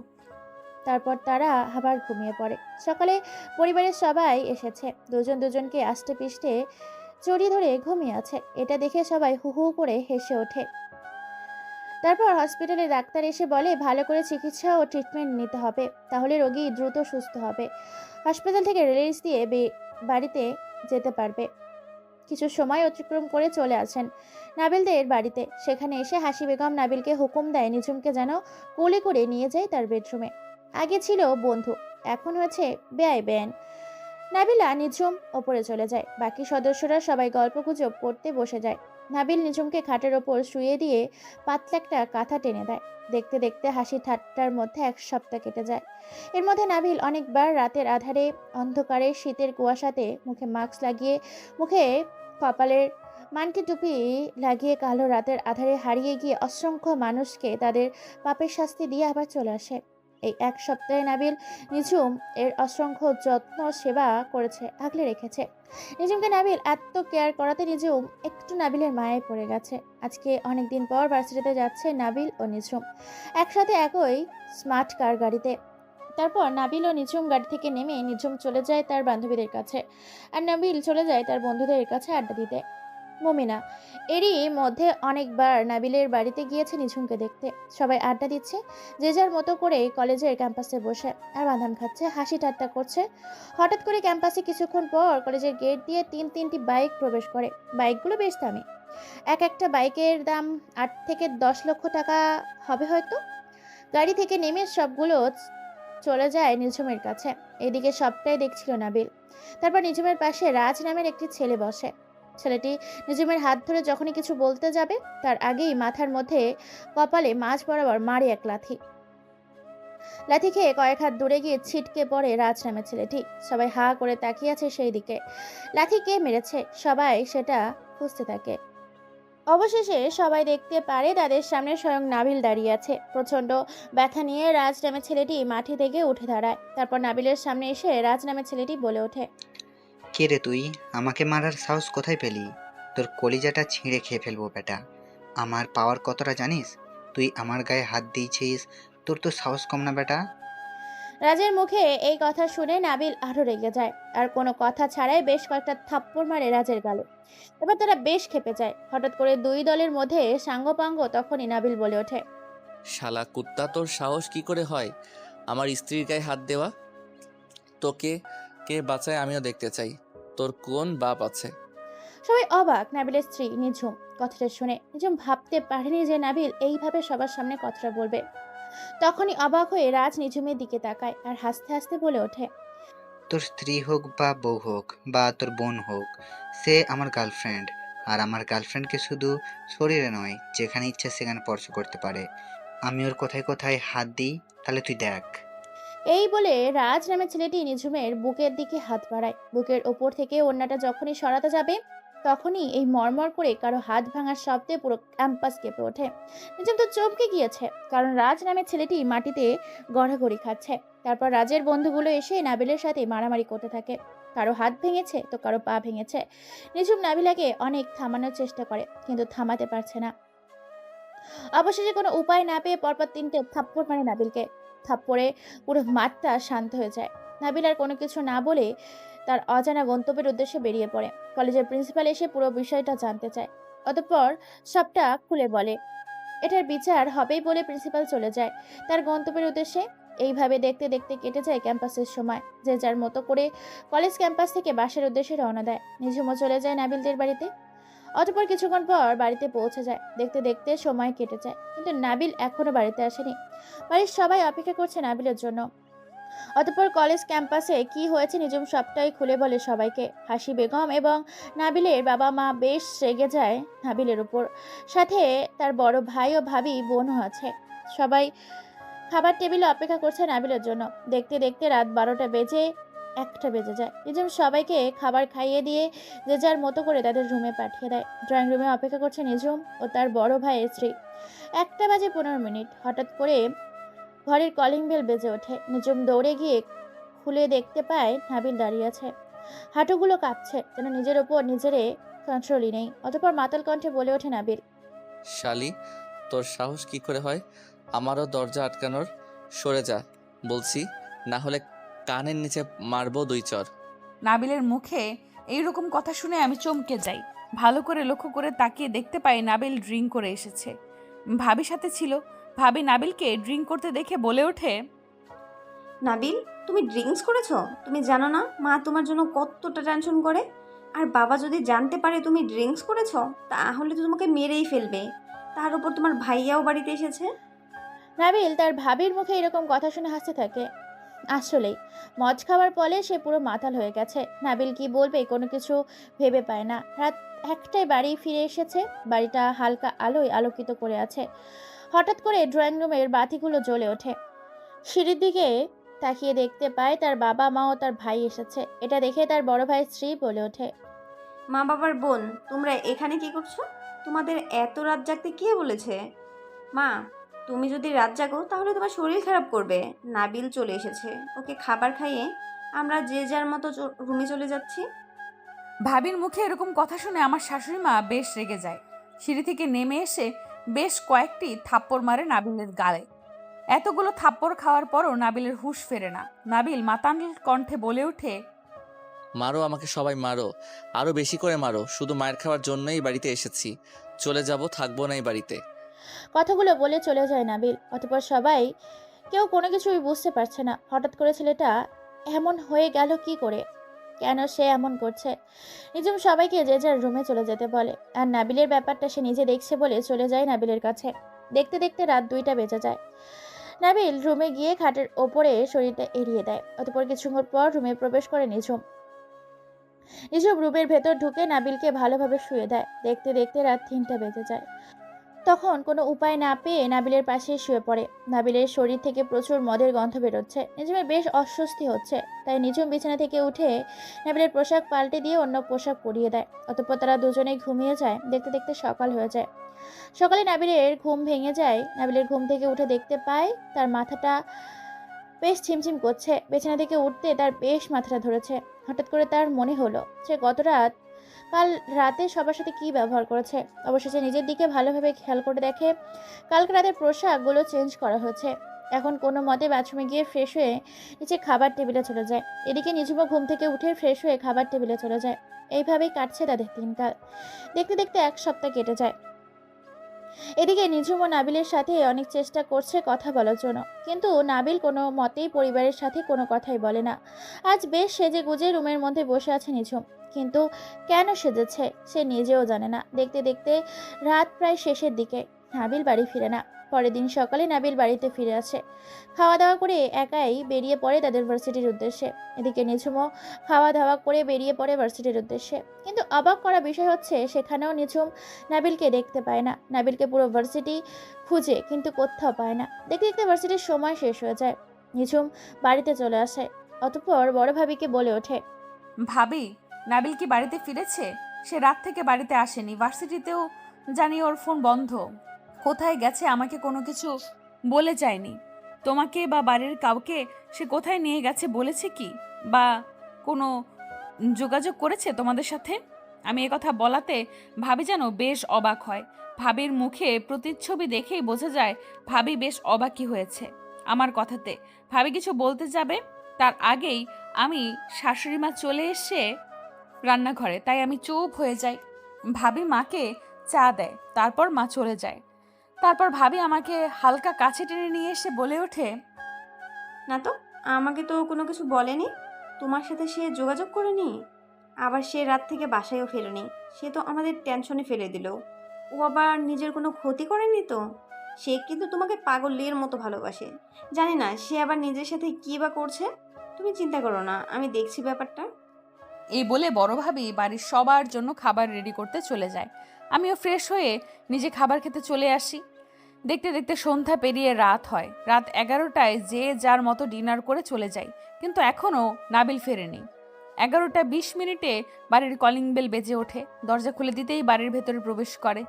তারপর তারা আবার ঘুমিয়ে পড়ে। সকালে পরিবারের সবাই এসেছে, দুজন দুজনকে আষ্টে পিষ্টে জড়িয়ে ধরে ঘুমিয়ে আছে। এটা দেখে সবাই হু হু করে হেসে ওঠে। তারপর হসপিটালে ডাক্তার এসে বলে ভালো করে চিকিৎসা ও ট্রিটমেন্ট নিতে হবে, তাহলে রোগী দ্রুত সুস্থ হবে। হাসপাতাল থেকে রিলিজ দিয়ে বাড়িতে যেতে পারবে। কিছু সময় অতিক্রম করে চলে আসেন নাবিলদের বাড়িতে। সেখানে এসে হাসি বেগম নাবিলকে হুকুম দেয় নিঝুমকে যেন কোলে করে নিয়ে যায় তার বেডরুমে। আগে ছিল বন্ধু, এখন হয়েছে বেআই বেন। নাবিলা নিঝুম ওপরে চলে যায়, বাকি সদস্যরা সবাই গল্পগুজব করতে বসে যায়। নাবিল নিঝুমকে খাটের ওপর শুয়ে দিয়ে পাতলা একটা কাঁথা টেনে দেয়। দেখতে দেখতে হাসি ঠাট্টার মধ্যে 1 সপ্তাহ কেটে যায়। এর মধ্যে নাবিল অনেকবার রাতের আধারে অন্ধকারে শীতের কুয়াশাতে মুখে মাস্ক লাগিয়ে, মুখে কপালের মানকি টুপি লাগিয়ে কালো রাতের আধারে হারিয়ে গিয়ে অসংখ্য মানুষকে তাদের পাপের শাস্তি দিয়ে আবার চলে আসে। এই 1 সপ্তাহে নাবিল নিঝুম এর অসংখ্য যত্ন সেবা করেছে, আগলে রেখেছে। নিঝুমকে নাবিল এত কেয়ার করাতে নিঝুম একটু নাবিলের মায়ায় পড়ে গেছে। আজকে অনেকদিন পর ভার্সিটিতে যাচ্ছে নাবিল ও নিঝুম, একসাথে একই স্মার্ট কার গাড়িতে। তারপর নাবিল ও নিঝুম গাড়ি থেকে নেমে নিঝুম চলে যায় তার বান্ধবীদের কাছে, আর নাবিল চলে যায় তার বন্ধুদের কাছে আড্ডা দিতে। মুমিনা এরই মধ্যে অনেকবার নাবিলের বাড়িতে গিয়েছে নিঝুমকে দেখতে। সবাই আড্ডা দিচ্ছে, যে যার মতো করে কলেজের ক্যাম্পাসে বসে আর বাদাম খাচ্ছে, হাসি ঠাট্টা করছে। হঠাৎ করে ক্যাম্পাসে কিছুক্ষণ পর কলেজের গেট দিয়ে 3টি বাইক প্রবেশ করে। বাইকগুলো বেশ দামি, একটা বাইকের দাম 8 থেকে 10 লক্ষ টাকা হবে হয়তো। গাড়ি থেকে নেমে সবগুলো চলে যায় নিঝুমের কাছে। এদিকে সবটাই দেখছিল নাবিল। তারপর নিঝুমের পাশে রাজ নামের একটি ছেলে বসে। ছেলেটি নিঝুমের হাত ধরে যখনই কিছু বলতে যাবে তার আগেই মাথার মধ্যে কপালে মাঝ বরাবর মারে এক লাথি। লাথি খেয়ে কয়েক হাত দূরে গিয়ে ছিটকে পড়ে রাজ নামের ছেলেটি। সবাই হা করে তাকিয়ে আছে সেই দিকে। লাথি কে মেরেছে সবাই সেটা খুঁজতে থাকে। অবশেষে সবাই দেখতে পারে তাদের সামনে স্বয়ং নাবিল দাঁড়িয়ে আছে। প্রচন্ড ব্যথা নিয়ে রাজ নামের ছেলেটি মাটি থেকে উঠে দাঁড়ায়। তারপর নাবিলের সামনে এসে রাজ নামের ছেলেটি বলে ওঠে, কে রে তুই? আমাকে মারার সাহস কোথায় পেলি? তোর কলিজাটা ছিঁড়ে খেয়ে ফেলবো বেটা। আমার পাওয়ার কতটা জানিস? তুই আমার গায়ে হাত দিয়েছিস, তোর তো সাহস কম না বেটা। রাজের মুখে এই কথা শুনে নাবিল আরো রেগে যায়, আর কোনো কথা ছাড়াই বেশ কয়েকটা থাপ্পড় মারে রাজের গালে। এবার তারা বেশ ক্ষেপে যায়। হঠাৎ করে 2 দলের মধ্যে সাঙ্গপাঙ্গ। তখনই নাবিল বলে ওঠে, শালা কুত্তা, তোর সাহস কি করে হয় আমার স্ত্রীর গায়ে হাত দেওয়া? তোকে কে বাঁচায় আমিও দেখতে চাই। তোর কোন বাপ আছে? সবাই অবাক। নাবিলের স্ত্রী নিঝুম কথাটা শুনে নিঝুম ভাবতে পারেনি যে নাবিল এইভাবে সবার সামনে কথাটা বলবে। তখনই অবাক হয়ে রাজ নিঝুমের দিকে তাকায় আর হাসতে হাসতে বলে ওঠে, তোর স্ত্রী হোক বা বউ হোক বা তোর বোন হোক, সে আমার গার্লফ্রেন্ড। আর আমার গার্লফ্রেন্ডকে শুধু শরীরে নয়, যেখানে ইচ্ছা সেখানে স্পর্শ করতে পারে। আমি ওর কোথায় কোথায় হাত দিই, তাহলে তুই দেখ। এই বলে রাজ নামের ছেলেটি নিঝুমের বুকের দিকে হাত বাড়ায়। বুকের ওপর থেকে ওড়নাটা যখনই সরাতে যাবে তখনই এই মরমর করে কারো হাত ভাঙার শব্দে পুরো ক্যাম্পাস কেঁপে ওঠে। নিঝুম তো চমকে গিয়েছে, কারণ রাজ নামের ছেলেটি মাটিতে গড়াগড়ি খাচ্ছে। তারপর রাজের বন্ধুগুলো এসে নাবিলের সাথে মারামারি করতে থাকে। কারো হাত ভেঙেছে তো কারো পা ভেঙেছে। নিঝুম নাবিলাকে অনেক থামানোর চেষ্টা করে, কিন্তু থামাতে পারছে না। অবশেষে কোনো উপায় না পেয়ে পরপর 3টে থাপ্পড় মারে নাবিলকে। থাপ্পড়ে পুরো মাঠটা শান্ত হয়ে যায়। নাবিল আর কোনো কিছু না বলে তার অজানা গন্তব্যের উদ্দেশ্যে বেরিয়ে পড়ে। কলেজের প্রিন্সিপাল এসে পুরো বিষয়টা জানতে চায়, অতঃপর সবটা খুলে বলে। এটার বিচার হবেই বলে প্রিন্সিপাল চলে যায় তার গন্তব্যের উদ্দেশ্যে। এইভাবে দেখতে দেখতে কেটে যায় ক্যাম্পাসের সময়। যে যার মতো করে কলেজ ক্যাম্পাস থেকে বাসের উদ্দেশ্যে রওনা দেয়। নিঝুমও চলে যায় নাবিলদের বাড়িতে। অতঃপর কিছুক্ষণ পর বাড়িতে পৌঁছে যায়। দেখতে দেখতে সময় কেটে যায়, কিন্তু নাবিল এখনো বাড়িতে আসেনি। বাড়ির সবাই অপেক্ষা করছে নাবিলের জন্য। অতঃপর কলেজ ক্যাম্পাসে কি হয়েছে নিঝুম সবটাই খুলে বলে সবাইকে। হাসি বেগম এবং নাবিলের বাবা মা বেশ রেগে যায় নাবিলের উপর। সাথে তার বড় ভাই ও ভাবি বোনও আছে। সবাই খাবার টেবিলে অপেক্ষা করছে নাবিলের জন্য। দেখতে দেখতে রাত 12টা বেজে 1টা বেজে যায়। নিজম সবাইকে খাবার খাইয়ে দিয়ে যে যার মতো করে তাদের রুমে পাঠিয়ে দেয়। ড্রয়িং রুমে অপেক্ষা করছে নিজম ও তার বড় ভাইয়ের স্ত্রী। 1টা বাজে 15 মিনিট। হঠাৎ করে ঘরের কলিং বেল বেজে ওঠে। নিজম দৌড়ে গিয়ে খুলে দেখতে পায় নাবিল দাঁড়িয়ে আছে। হাঁটুগুলো কাঁপছে, যেন নিজের ওপর নিজেরে কন্ট্রোলই নেই। অতঃপর মাতাল কণ্ঠে বলে ওঠে নাবিল, শালি, তোর সাহস কি করে হয় আমারও দরজা আটকানোর? সরে যা বলছি, না হলে কানের নিচে মারবো 2 চর। নাবিলের মুখে এইরকম কথা শুনে আমি চমকে যাই। ভালো করে লক্ষ্য করে তাকিয়ে দেখতে পাই নাবিল ড্রিঙ্ক করে এসেছে। ভাবির সাথে ছিল। ভাবি নাবিলকে ড্রিঙ্ক করতে দেখে বলে ওঠে, নাবিল, তুমি ড্রিঙ্কস করেছো? তুমি জানো না মা তোমার জন্য কতটা টেনশন করে? আর বাবা যদি জানতে পারে তুমি ড্রিঙ্কস করেছো, তাহলে তো তোমাকে মেরেই ফেলবে। তার উপর তোমার ভাইয়াও বাড়িতে এসেছে। নাবিল তার ভাবির মুখে এরকম কথা শুনে হাসতে থাকে। আসলেই মদ খাওয়ার ফলে সে পুরো মাতাল হয়ে গেছে। নাবিল কি বলবে কোনো কিছু ভেবে পায় না। রাত 1টায় বাড়ি ফিরে এসেছে। বাড়িটা হালকা আলোয় আলোকিত করে আছে। হঠাৎ করে ড্রয়িং রুমের বাতিগুলো জ্বলে ওঠে। সিঁড়ির দিকে তাকিয়ে দেখতে পায় তার বাবা মা ও তার ভাই এসেছে। এটা দেখে তার বড় ভাইয়ের স্ত্রী বলে ওঠে, মা বাবার বোন, তোমরা এখানে কি করছো? তোমাদের এত রাত জাগতে কে বলেছে? মা, তুমি যদি রাত জাগো তাহলে তোমার শরীর খারাপ করবে। নাবিল চলে এসেছে, ওকে খাবার খাইয়ে আমরা যে যার মতো রুমে চলে যাচ্ছি। ভাবির মুখে এরকম কথা শুনে আমার শাশুড়ি মা বেশ রেগে যায়। সিঁড়ি থেকে নেমে এসে বেশ কয়েকটি থাপ্পড় মারে নাবিলের গালে। এতগুলো থাপ্পড় খাওয়ার পরও নাবিলের হুঁশ ফেরে না। নাবিল মাতাল কণ্ঠে বলে ওঠে, মারো আমাকে, সবাই মারো, আরো বেশি করে মারো। শুধু মায়ের খাওয়ার জন্যই বাড়িতে এসেছি। চলে যাব, থাকবো না এই বাড়িতে। কথাগুলো বলে চলে যায় নাবিল। অতঃপর সবাই কেউ কোনো কিছুই বুঝতে পারছে না। হঠাৎ করে ছেলেটা এমন হয়ে গেল কি করে, কেন সে এমন করছে। নিজম সবাইকে যে যার রুমে চলে যেতে বলে। আর নাবিলের ব্যাপারটা সে নিজে দেখছে বলে চলে যায় নাবিলের কাছে। দেখতে দেখতে রাত 2টা বেজে যায়। নাবিল রুমে গিয়ে খাটের ওপরে শরীরটা এড়িয়ে দেয়। অতঃপর কিছুক্ষণ পর রুমে প্রবেশ করে নিজম। নিজম রুমের ভেতর ঢুকে নাবিলকে ভালোভাবে শুয়ে দেয়। দেখতে দেখতে রাত 3টা বেজে যায়। তখন কোনো উপায় না পেয়ে নাবিলের পাশে শুয়ে পড়ে। নাবিলের শরীর থেকে প্রচুর মদের গন্ধ বেরোচ্ছে। নিজমের বেশ অস্বস্তি হচ্ছে। তাই নিজম বিছানা থেকে উঠে নাবিলের পোশাক পাল্টে দিয়ে অন্য পোশাক পরিয়ে দেয়। অতঃপর তারা দুজনেই ঘুমিয়ে যায়। দেখতে দেখতে সকাল হয়ে যায়। সকালে নাবিলের ঘুম ভেঙে যায়। নাবিলের ঘুম থেকে উঠে দেখতে পায় তার মাথাটা বেশ ছিমছিম করছে। বিছানা থেকে উঠতে তার বেশ মাথাটা ধরেছে। হঠাৎ করে তার মনে হলো সে কাল রাতে সবার সাথে কি ব্যবহার করেছে। অবশেষে নিজের দিকে ভালোভাবে খেয়াল করে দেখে কালকে রাতের পোশাকগুলো চেঞ্জ করা হয়েছে। এখন কোনো মতে বাথরুমে গিয়ে ফ্রেশ হয়ে নিচে খাবার টেবিলে চলে যায়। এদিকে নিজুমা ঘুম থেকে উঠে ফ্রেশ হয়ে খাবার টেবিলে চলে যায়। এইভাবেই কাটছে তাদের দিনকাল। দেখতে দেখতে 1 সপ্তাহ কেটে যায়। এদিকে নিঝুম ও নাবিলের সাথে অনেক চেষ্টা করছে কথা বলার জন্য, কিন্তু নাবিল কোনো মতেই পরিবারের সাথে কোনো কথাই বলে না। আজ বেশ সেজে গুজে রুমের মধ্যে বসে আছে নিঝুম, কিন্তু কেন সেজেছে সে নিজেও জানে না। দেখতে দেখতে রাত প্রায় শেষের দিকে। নাবিল বাড়ি ফিরে না। পরের দিন সকালে নাবিল বাড়িতে ফিরে আসে। খাওয়া দাওয়া করে একাই বেরিয়ে পড়ে তাদের ভার্সিটির উদ্দেশ্যে। এদিকে নিঝুমও খাওয়া দাওয়া করে বেরিয়ে পড়ে ভার্সিটির উদ্দেশ্যে। কিন্তু অবাক করা বিষয় হচ্ছে সেখানেও নিঝুম নাবিলকে দেখতে পায় না। নাবিলকে পুরো ভার্সিটি খুঁজে কিন্তু কোথাও পায় না। দেখতে দেখতে ভার্সিটির সময় শেষ হয়ে যায়। নিঝুম বাড়িতে চলে আসে। অতঃপর বড় ভাবিকে বলে ওঠে, ভাবি, নাবিল কি বাড়িতে ফিরেছে? সে রাত থেকে বাড়িতে আসেনি। ভার্সিটিতেও জানি ওর ফোন বন্ধ। কোথায় গেছে আমাকে কোনো কিছু বলে যায়নি। তোমাকে বা বাড়ির কাউকে সে কোথায় নিয়ে গেছে বলেছে কি? বা কোনো যোগাযোগ করেছে তোমাদের সাথে? আমি কথা বলাতে ভাবি যেন বেশ অবাক হয়। ভাবির মুখে প্রতিচ্ছবি দেখেই বোঝা যায় ভাবি বেশ অবাকই হয়েছে আমার কথাতে। ভাবি কিছু বলতে যাবে তার আগেই আমি শাশুড়ি মা চলে এসে রান্নাঘরে, তাই আমি চুপ হয়ে যাই। ভাবি মাকে চা দেয়, তারপর মা চলে যায়। তারপর ভাবি আমাকে হালকা কাছে টেনে নিয়ে এসে বলে ওঠে, না তো, আমাকে তো কোনো কিছু বলেনি। তোমার সাথে সে যোগাযোগ করেনি? আবার সে রাত থেকে বাসায়ও ফেরেনি। সে তো আমাদের টেনশনে ফেলে দিল। ও আবার নিজের কোনো ক্ষতি করেনি তো? সে কিন্তু তোমাকে পাগলের মতো ভালোবাসে। জানি না সে আবার নিজের সাথে কী বা করছে। তুমি চিন্তা করো না, আমি দেখছি ব্যাপারটা। এই বলে বড় ভাবি বাড়ির সবার জন্য খাবার রেডি করতে চলে যায়। আমিও ফ্রেশ হয়ে নিজে খাবার খেতে চলে আসি। দেখতে দেখতে সন্ধ্যা পেরিয়ে রাত হয়। রাত 11টায় যে যার মতো ডিনার করে চলে যায়। কিন্তু এখনও নাবিল ফেরেনি। 11টা 20 মিনিটে বাড়ির কলিং বেল বেজে ওঠে। দরজা খুলে দিতেই বাড়ির ভেতরে প্রবেশ করে।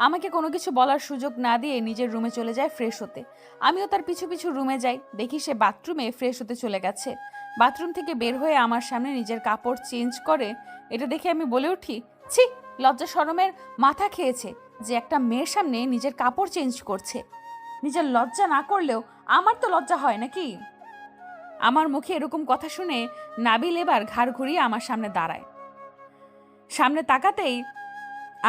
আমাকে কোনো কিছু বলার সুযোগ না দিয়ে নিজের রুমে চলে যায় ফ্রেশ হতে। আমিও তার পিছু পিছু রুমে যাই। দেখি সে বাথরুমে ফ্রেশ হতে চলে গেছে। বাথরুম থেকে বের হয়ে আমার সামনে নিজের কাপড় চেঞ্জ করে। এটা দেখে আমি বলে উঠি, ছি, লজ্জা শরমের মাথা খেয়েছে যে একটা মেয়ের সামনে নিজের কাপড় চেঞ্জ করছে। নিজের লজ্জা না করলেও আমার তো লজ্জা হয় নাকি? আমার মুখে এরকম কথা শুনে নাবিল এবার ঘাড় ঘুরিয়ে আমার সামনে দাঁড়ায়। সামনে তাকাতেই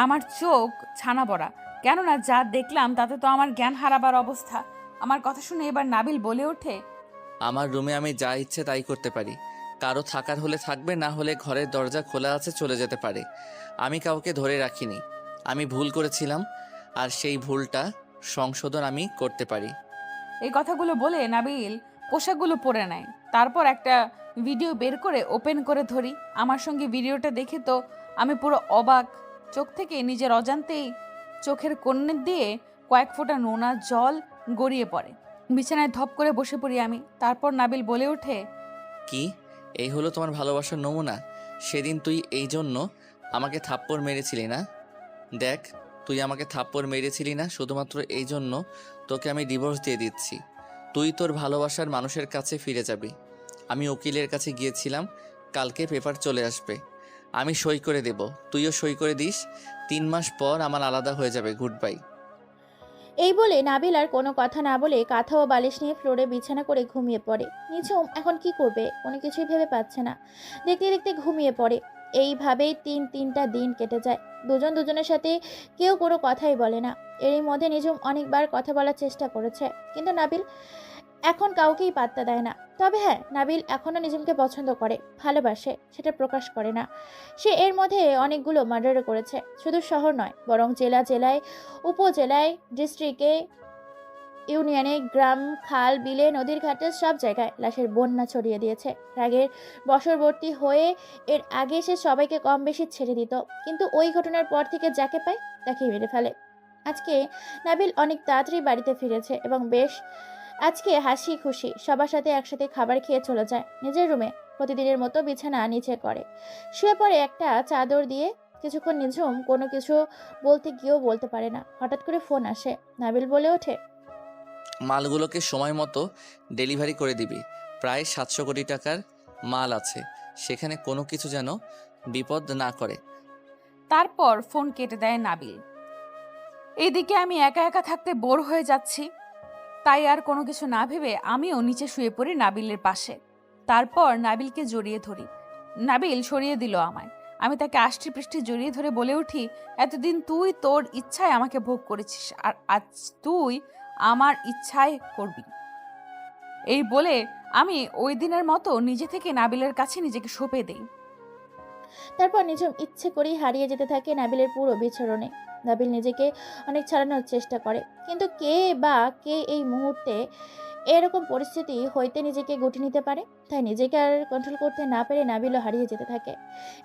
আমার চোখ ছানা বড়া, কেননা যা দেখলাম তাতে তো আমার জ্ঞান হারাবার অবস্থা। আমার কথা শুনে এবার নাবিল বলে ওঠে, আমার রুমে আমি যা ইচ্ছে তাই করতে পারি। কারো থাকার হলে থাকবে, না হলে ঘরের দরজা খোলা আছে, চলে যেতে পারে। আমি কাউকে ধরে রাখিনি। আমি ভুল করেছিলাম, আর সেই ভুলটা সংশোধন আমি করতে পারি। এই কথাগুলো বলে নাবিল পোশাকগুলো পরে নেয়। তারপর একটা ভিডিও বের করে ওপেন করে ধরি। আমার সঙ্গে ভিডিওটা দেখে তো আমি পুরো অবাক। চোখ থেকে নিজের অজান্তেই চোখের কোণে দিয়ে কয়েক ফোঁটা নোনা জল গড়িয়ে পড়ে। বিছানায় ধপ করে বসে পড়ি আমি। তারপর নাবিল বলে ওঠে, কি এই হলো তোমার ভালোবাসার নমুনা? সেদিন তুই এই জন্য আমাকে থাপ্পড় মেরেছিলি না? দেখ, তুই আমাকে থাপ্পড় মেরেছিলি না শুধুমাত্র এই জন্য তোকে আমি ডিভোর্স দিয়ে দিচ্ছি। তুই তোর ভালোবাসার মানুষের কাছে ফিরে যাবি। আমি উকিলের কাছে গিয়েছিলাম, কালকে পেপার চলে আসবে, আমি সই করে দেব, তুইও সই করে দিস। 3 মাস পর আমার আলাদা হয়ে যাবে, গুড বাই। এই বলে নাবিল আর কোনো কথা না বলে কাঁথা ও বালিশ নিয়ে ফ্লোরে বিছানা করে ঘুমিয়ে পড়ে। নিঝুম এখন কি করবে কোনো কিছুই ভেবে পাচ্ছে না। দেখতে দেখতে ঘুমিয়ে পড়ে। এইভাবেই তিনটা দিন কেটে যায়। দুজন দুজনের সাথে কেউ কোনো কথাই বলে না। এরই মধ্যে নিঝুম অনেকবার কথা বলার চেষ্টা করেছে, কিন্তু নাবিল এখন কাউকেই পাত্তা দেয় না। তবে হ্যাঁ, নাবিল এখনও নিঝুমকে পছন্দ করে, ভালোবাসে, সেটা প্রকাশ করে না। সে এর মধ্যে অনেকগুলো মার্ডারও করেছে। শুধু শহর নয়, বরং জেলায়, উপজেলায়, ডিস্ট্রিক্টে, ইউনিয়নে, গ্রাম, খাল, বিলে, নদীর ঘাটে সব জায়গায় লাশের বন্যা ছড়িয়ে দিয়েছে। রাগের বশবর্তী হয়ে এর আগে সে সবাইকে কম বেশি ছেড়ে দিত, কিন্তু ওই ঘটনার পর থেকে যাকে পায় তাকে মেরে ফেলে। আজকে নাবিল অনেক তাড়াতাড়ি বাড়িতে ফিরেছে এবং বেশ আজকে হাসি খুশি সবার সাথে একসাথে খাবার খেয়ে চলে যায় নিজের রুমে। প্রতিদিনের মতো বিছানা নিচে করে শুয়ে পড়ে একটা চাদর দিয়ে। কিছুক্ষণ নিঝুম কোনো কিছু বলতে গিয়েও বলতে পারে না। হঠাৎ করে ফোন আসে। নাবিল বলে ওঠে, মালগুলোকে সময় মতো ডেলিভারি করে দিবি। প্রায় 700 কোটি টাকার মাল আছে, সেখানে কোনো কিছু যেন বিপদ না করে। তারপর ফোন কেটে দেয় নাবিল। এইদিকে আমি একা একা থাকতে বোর হয়ে যাচ্ছি। তাই আর কোনো কিছু না ভেবে আমিও নিচে শুয়ে পড়ি নাবিলের পাশে। তারপর নাবিলকে জড়িয়ে ধরি। নাবিল সরিয়ে দিল আমায়। আমি তাকে আষ্টি পৃষ্টি জড়িয়ে ধরে বলে উঠি, এতদিন তুই তোর ইচ্ছায় আমাকে ভোগ করেছিস, আর আজ তুই আমার ইচ্ছায় করবি। এই বলে আমি ওই দিনের মতো নিজে থেকে নাবিলের কাছে নিজেকে সঁপে দেই। তারপর নিঝুম ইচ্ছে করেই হারিয়ে যেতে থাকে নাবিলের পুরো বিচরণে। নাবিল নিজেকে অনেক ছাড়ানোর চেষ্টা করে, কিন্তু কে এই মুহূর্তে এরকম পরিস্থিতি হইতে নিজেকে গুটিয়ে নিতে পারে? তাই নিজেকে আর কন্ট্রোল করতে না পেরে নাবিলও হারিয়ে যেতে থাকে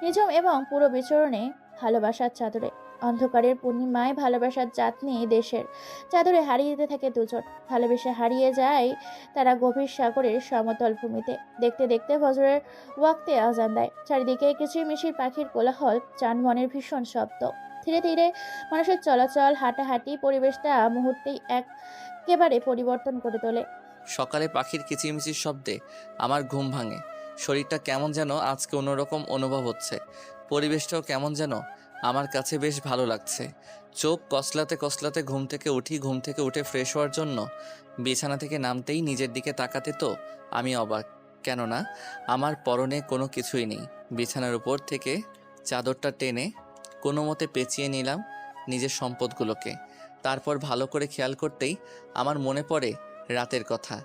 নিঝুম এবং পুরো বিচরণে। ভালোবাসার চাদরে, অন্ধকারের পূর্ণিমায় ভালোবাসার চাঁদনি দেশের চাদরে হারিয়ে যেতে থাকে দুজন। ভালোবেসে হারিয়ে যায় তারা গভীর সাগরের সমতল ভূমিতে। দেখতে দেখতে ফজরের ওয়াক্তে আজান দেয়। চারিদিকে কিচিরমিচির পাখির কোলাহল, যানবাহনের ভীষণ শব্দ। ধীরে ধীরে মানুষের চলাচল, হাঁটাহাঁটি পরিবেশটা মুহূর্তেই একেবারে পরিবর্তন করে তোলে। সকালে পাখির কিচিরমিচির শব্দে আমার ঘুম ভাঙে। শরীরটা কেমন যেন আজকে অন্যরকম অনুভব হচ্ছে। পরিবেশটাও কেমন যেন আমার কাছে বেশ ভালো লাগছে। চোখ কসলাতে কসলাতে ঘুম থেকে উঠে ফ্রেশ হওয়ার জন্য বিছানা থেকে নামতেই নিজের দিকে তাকাতে তো আমি অবাক, কেননা আমার পরনে কোনো কিছুই নেই। বিছানার উপর থেকে চাদরটা টেনে কোনো মতে পেঁচিয়ে নিলাম নিজের সম্পদগুলোকে। তারপর ভালো করে খেয়াল করতেই আমার মনে পড়ে রাতের কথা,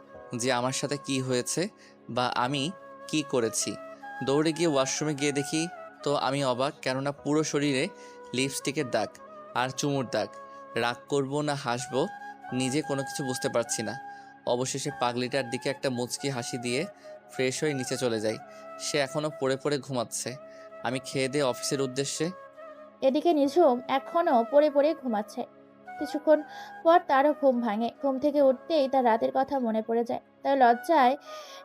যে আমার সাথে কি হয়েছে বা আমি কি করেছি। দৌড়ে গিয়ে ওয়াশরুমে গিয়ে দেখি তো আমি অবাক, কেননা পুরো শরীরে লিপস্টিকের দাগ আর চুমুর দাগ। রাগ করব না হাসবো নিজে কোনো কিছু বুঝতে পারছি না। অবশেষে পাগলিটার দিকে একটা মুচকি হাসি দিয়ে ফ্রেশ হয়ে নিচে চলে যাই। সে এখনও পড়ে পড়ে ঘুমাচ্ছে। আমি খেয়ে দিয়ে অফিসের উদ্দেশ্যে। এদিকে নিঝুম এখনও পড়ে পড়ে ঘুমাচ্ছে। কিছুক্ষণ পর তারও ঘুম ভাঙে। ঘুম থেকে উঠতেই তার রাতের কথা মনে পড়ে যায়। তার লজ্জায়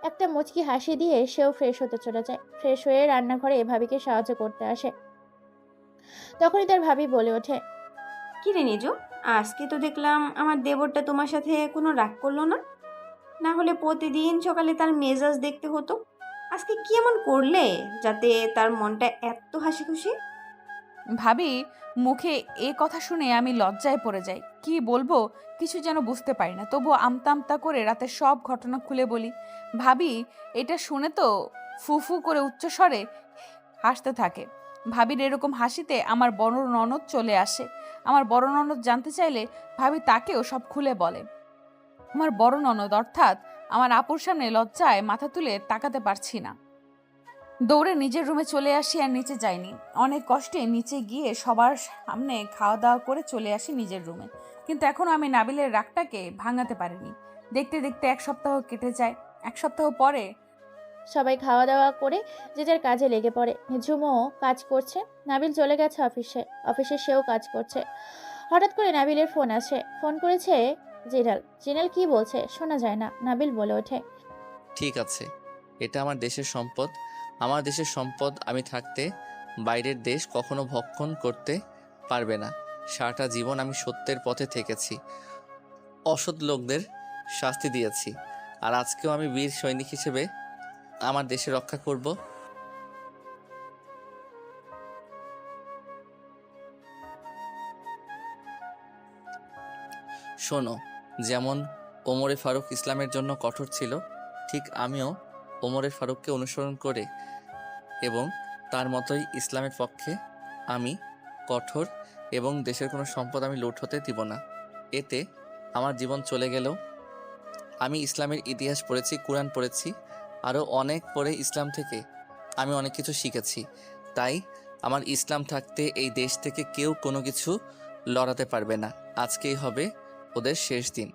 একটা মুচকি হাসি দিয়ে সেও ফ্রেশ হতে চলে যায়। ফ্রেশ হয়ে রান্নাঘরে ভাবিকে সাহায্য করতে আসে। তখনই তার ভাবি বলে ওঠে, কি রে নিজু, আজকে তো দেখলাম আমার দেবরটা তোমার সাথে কোনো রাগ করলো না। না হলে প্রতিদিন সকালে তার মেজাজ দেখতে হতো। আজকে কি এমন করলে যাতে তার মনটা এত হাসি খুশি? ভাবি মুখে এ কথা শুনে আমি লজ্জায় পড়ে যাই। কি বলবো কিছু যেন বুঝতে পারি না, তবু আমতা আমতা করে রাতের সব ঘটনা খুলে বলি। ভাবি এটা শুনে তো ফুফু করে উচ্চস্বরে হাসতে থাকে। ভাবির এরকম হাসিতে আমার বড় ননদ চলে আসে। আমার বড় ননদ জানতে চাইলে ভাবি তাকেও সব খুলে বলে। আমার বড় ননদ অর্থাৎ আমার আপুর সামনে লজ্জায় মাথা তুলে তাকাতে পারছি না। দৌড়ে নিজের রুমে চলে আসি আর নিচে যাইনি। অনেক কষ্টে নিচে গিয়ে সবার সামনে খাওয়া দাওয়া করে চলে আসি নিজের রুমে। কিন্তু এখনও আমি নাবিলের রাগটাকে ভাঙাতে পারিনি। দেখতে দেখতে 1 সপ্তাহ কেটে যায়। 1 সপ্তাহ পরে সবাই খাওয়া দাওয়া করে যে যার কাজে লেগে পড়ে। ঝুমও কাজ করছে, নাবিল চলে গেছে অফিসে। অফিসে সেও কাজ করছে। হঠাৎ করে নাবিলের ফোন আসে। ফোন করেছে জিনাল। জিনাল কি বলছে শোনা যায় না। নাবিল বলে ওঠে, ঠিক আছে, এটা আমার দেশের সম্পদ। আমার দেশের সম্পদ আমি থাকতে বাইরের দেশ কখনো ভক্ষণ করতে পারবে না। সারাটা জীবন আমি সত্যের পথে থেকেছি, অসৎ লোকদের শাস্তি দিয়েছি, আর আজকেও আমি বীর সৈনিক হিসেবে আমার দেশে রক্ষা করব। শোনো, যেমন ওমরে ফারুক ইসলামের জন্য কঠোর ছিল, ঠিক আমিও ওমরে ফারুককে অনুসরণ করে এবং তার মতোই ইসলামের পক্ষে আমি কঠোর, এবং দেশের কোনো সম্পদ আমি লুট হতে দিব না। এতে আমার জীবন চলে গেলেও আমি ইসলামের ইতিহাস পড়েছি, কোরআন পড়েছি, আরও অনেক পড়ে ইসলাম থেকে আমি অনেক কিছু শিখেছি। তাই আমার ইসলাম থাকতে এই দেশ থেকে কেউ কোনো কিছু লড়াতে পারবে না। আজকেই হবে ওদের শেষ দিন।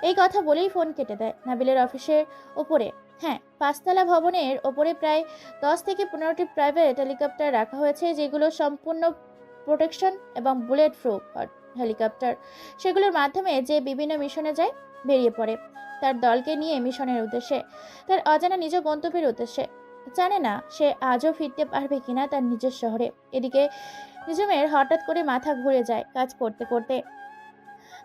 এই কথা বলেই ফোন কেটে দেয়। নাবিলের অফিসের ওপরে, হ্যাঁ 5তলা ভবনের ওপরে প্রায় 10 থেকে 15টি প্রাইভেট হেলিকপ্টার রাখা হয়েছে, যেগুলো সম্পূর্ণ প্রোটেকশন এবং বুলেট প্রুফ হেলিকপ্টার। সেগুলোর মাধ্যমে যে বিভিন্ন মিশনে যায় বেরিয়ে পড়ে তার দলকে নিয়ে মিশনের উদ্দেশ্যে, তার অজানা নিজ গন্তব্যের উদ্দেশ্যে। জানে না সে আজও ফিরতে পারবে কিনা তার নিজের শহরে। এদিকে নিজমের হঠাৎ করে মাথা ঘুরে যায় কাজ করতে করতে।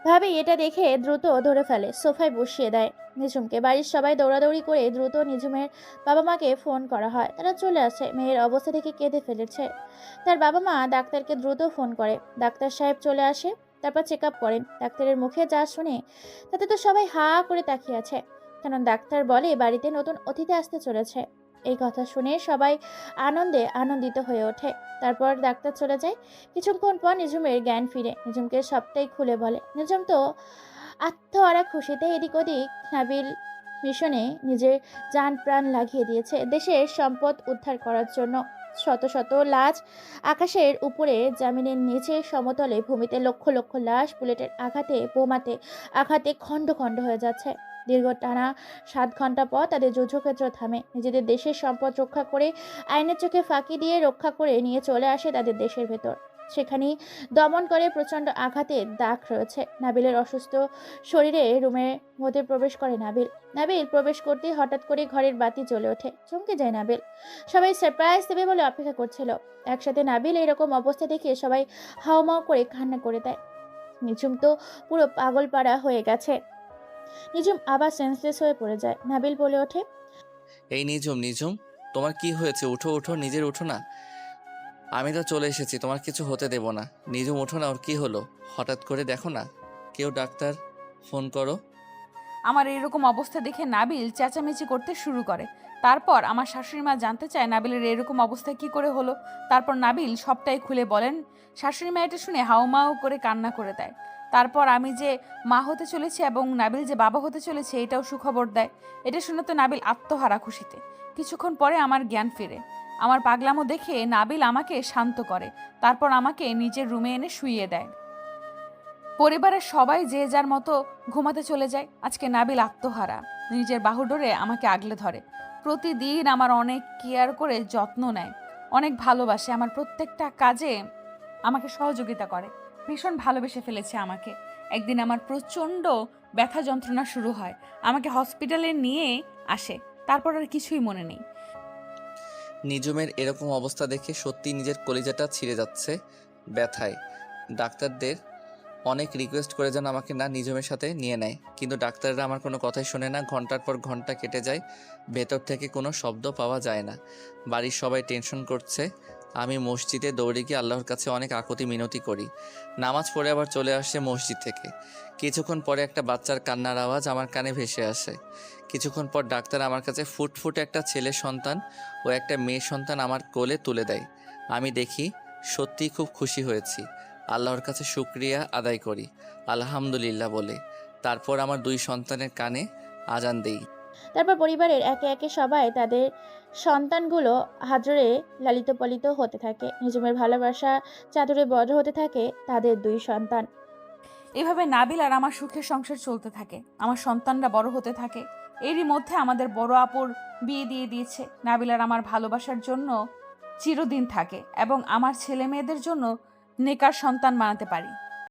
ভাবি এটা দেখে দ্রুত ধরে ফেলে, সোফায় বসিয়ে দেয় নিঝুমকে। বাড়ির সবাই দৌড়াদৌড়ি করে দ্রুত নিঝুমের বাবা মাকে ফোন করা হয়। তারা চলে আসে। মেয়ের অবস্থা থেকে কেঁদে ফেলেছে। তার বাবা মা ডাক্তারকে দ্রুত ফোন করে। ডাক্তার সাহেব চলে আসে, তারপর চেক আপ করেন। ডাক্তারের মুখে যা শুনে তাতে তো সবাই হা করে তাকিয়ে আছে, কারণ ডাক্তার বলে বাড়িতে নতুন অতিথি আসতে চলেছে। এই কথা শুনে সবাই আনন্দিত হয়ে ওঠে। তারপর ডাক্তার চলে যায়। কিছুক্ষণ পর নিঝুমের জ্ঞান ফিরে। নিঝুমকে সবটাই খুলে বলে। নিঝুম তো আত্মহারা খুশিতে এদিক ওদিক। নাবিল মিশনে নিজের জান প্রাণ লাগিয়ে দিয়েছে দেশের সম্পদ উদ্ধার করার জন্য। শত শত লাশ আকাশের উপরে, জামিনের নিচে, সমতলে, ভূমিতে লক্ষ লক্ষ লাশ বুলেটের আঘাতে, বোমাতে আঘাতে খণ্ড খণ্ড হয়ে যাচ্ছে। দীর্ঘ টানা 7 ঘন্টা পর তাদের যুদ্ধক্ষেত্র থামে। নিজেদের দেশের সম্পদ রক্ষা করে, আইনের চোখে ফাঁকি দিয়ে রক্ষা করে নিয়ে চলে আসে তাদের দেশের ভেতর। সেখানেই দমন করে প্রচণ্ড আঘাতের দাগ রয়েছে নাবিলের অসুস্থ শরীরে। রুমের মধ্যে প্রবেশ করে নাবিল প্রবেশ করতেই হঠাৎ করে ঘরের বাতি জ্বলে ওঠে। চমকে যায় নাবিল। সবাই সারপ্রাইজ দেবে বলে অপেক্ষা করছিল। একসাথে নাবিল এরকম অবস্থা দেখে সবাই হাওমাও করে কান্না করে দেয়। নিঝুম তো পুরো পাগলপাড়া হয়ে গেছে। নিঝুম আবার সেন্সলেস হয়ে পড়ে যায়। নাবিল বলে ওঠে, এই নিঝুম, তোমার কি হয়েছে? উঠো, নিজের উঠো না। আমি তো চলে এসেছি, তোমার কিছু হতে দেব না। নিঝুম ওঠো না, ওর কি হলো? হঠাৎ করে দেখো না, কেউ ডাক্তার ফোন করো। আমার এরকম অবস্থা দেখে নাবিল চেঁচামেচি করতে শুরু করে। তারপর আমার শাশুড়ি মা জানতে চায় নাবিলের এরকম অবস্থা কি করে হলো। তারপর নাবিল সবটাই খুলে বলেন। শাশুড়ি মা এটা শুনে হাউমাউ করে কান্না করে দেয়। তারপর আমি যে মা হতে চলেছি এবং নাবিল যে বাবা হতে চলেছে এটাও সুখবর দেয়। এটা শুনে তো নাবিল আত্মহারা খুশিতে। কিছুক্ষণ পরে আমার জ্ঞান ফিরে। আমার পাগলামো দেখে নাবিল আমাকে শান্ত করে। তারপর আমাকে নিজের রুমে এনে শুইয়ে দেয়। পরিবারের সবাই যে যার মতো ঘুমাতে চলে যায়। আজকে নাবিল আত্মহারা নিজের বাহুডোরে আমাকে আগলে ধরে। প্রতিদিন আমার অনেক কেয়ার করে যত্ন নেয়, অনেক ভালোবাসে। আমার প্রত্যেকটা কাজে আমাকে সহযোগিতা করে। ভীষণ ভালোবেসে ফেলেছে আমাকে। একদিন আমার প্রচণ্ড ব্যথা যন্ত্রণা শুরু হয়, আমাকে হসপিটালে নিয়ে আসে, তারপর আর কিছুই মনে নেই। নিজুমের এরকম অবস্থা দেখে সত্যি নিজের কলিজাটা ছিঁড়ে যাচ্ছে ব্যথায়। ডাক্তারদের অনেক রিকোয়েস্ট করে যেন আমাকে না নিজুমের সাথে নিয়ে নেয়, কিন্তু ডাক্তাররা আমার কোনো কথাই শোনে না। ঘন্টার পর ঘন্টা কেটে যায়, ভেতর থেকে কোনো শব্দ পাওয়া যায় না। বাড়ির সবাই টেনশন করছে। আমি মসজিদে দৌড়ে গিয়ে আল্লাহর কাছে অনেক আকুতি মিনতি করি। নামাজ পড়ে আবার চলে আসে মসজিদ থেকে। কিছুক্ষণ পরে একটা বাচ্চার কান্নার আওয়াজ আমার কানে ভেসে আসে। কিছুক্ষণ পর ডাক্তার আমার কাছে ফুটফুটে একটা ছেলে সন্তান ও একটা মেয়ে সন্তান আমার কোলে তুলে দেয়। আমি দেখি, সত্যিই খুব খুশি হয়েছি। আল্লাহর কাছে শুকরিয়া আদায় করি, আলহামদুলিল্লাহ বলে। তারপর আমার 2 সন্তানের কানে আজান দেই। তারপর পরিবারের একে একে সবাই তাদের সন্তানগুলো হাজরে লালিত পালিত হতে থাকে। নিজুমের ভালোবাসা চাদরে বড় হতে থাকে তাদের 2 সন্তান। এভাবে নাবিল আর আমার সুখের সংসার চলতে থাকে, আমার সন্তানরা বড় হতে থাকে। এরই মধ্যে আমাদের বড় আপুর বিয়ে দিয়ে দিয়েছে। নাবিল আর আমার ভালোবাসার জন্য চিরদিন থাকে এবং আমার ছেলে মেয়েদের জন্য নেকার সন্তান বানাতে পারি।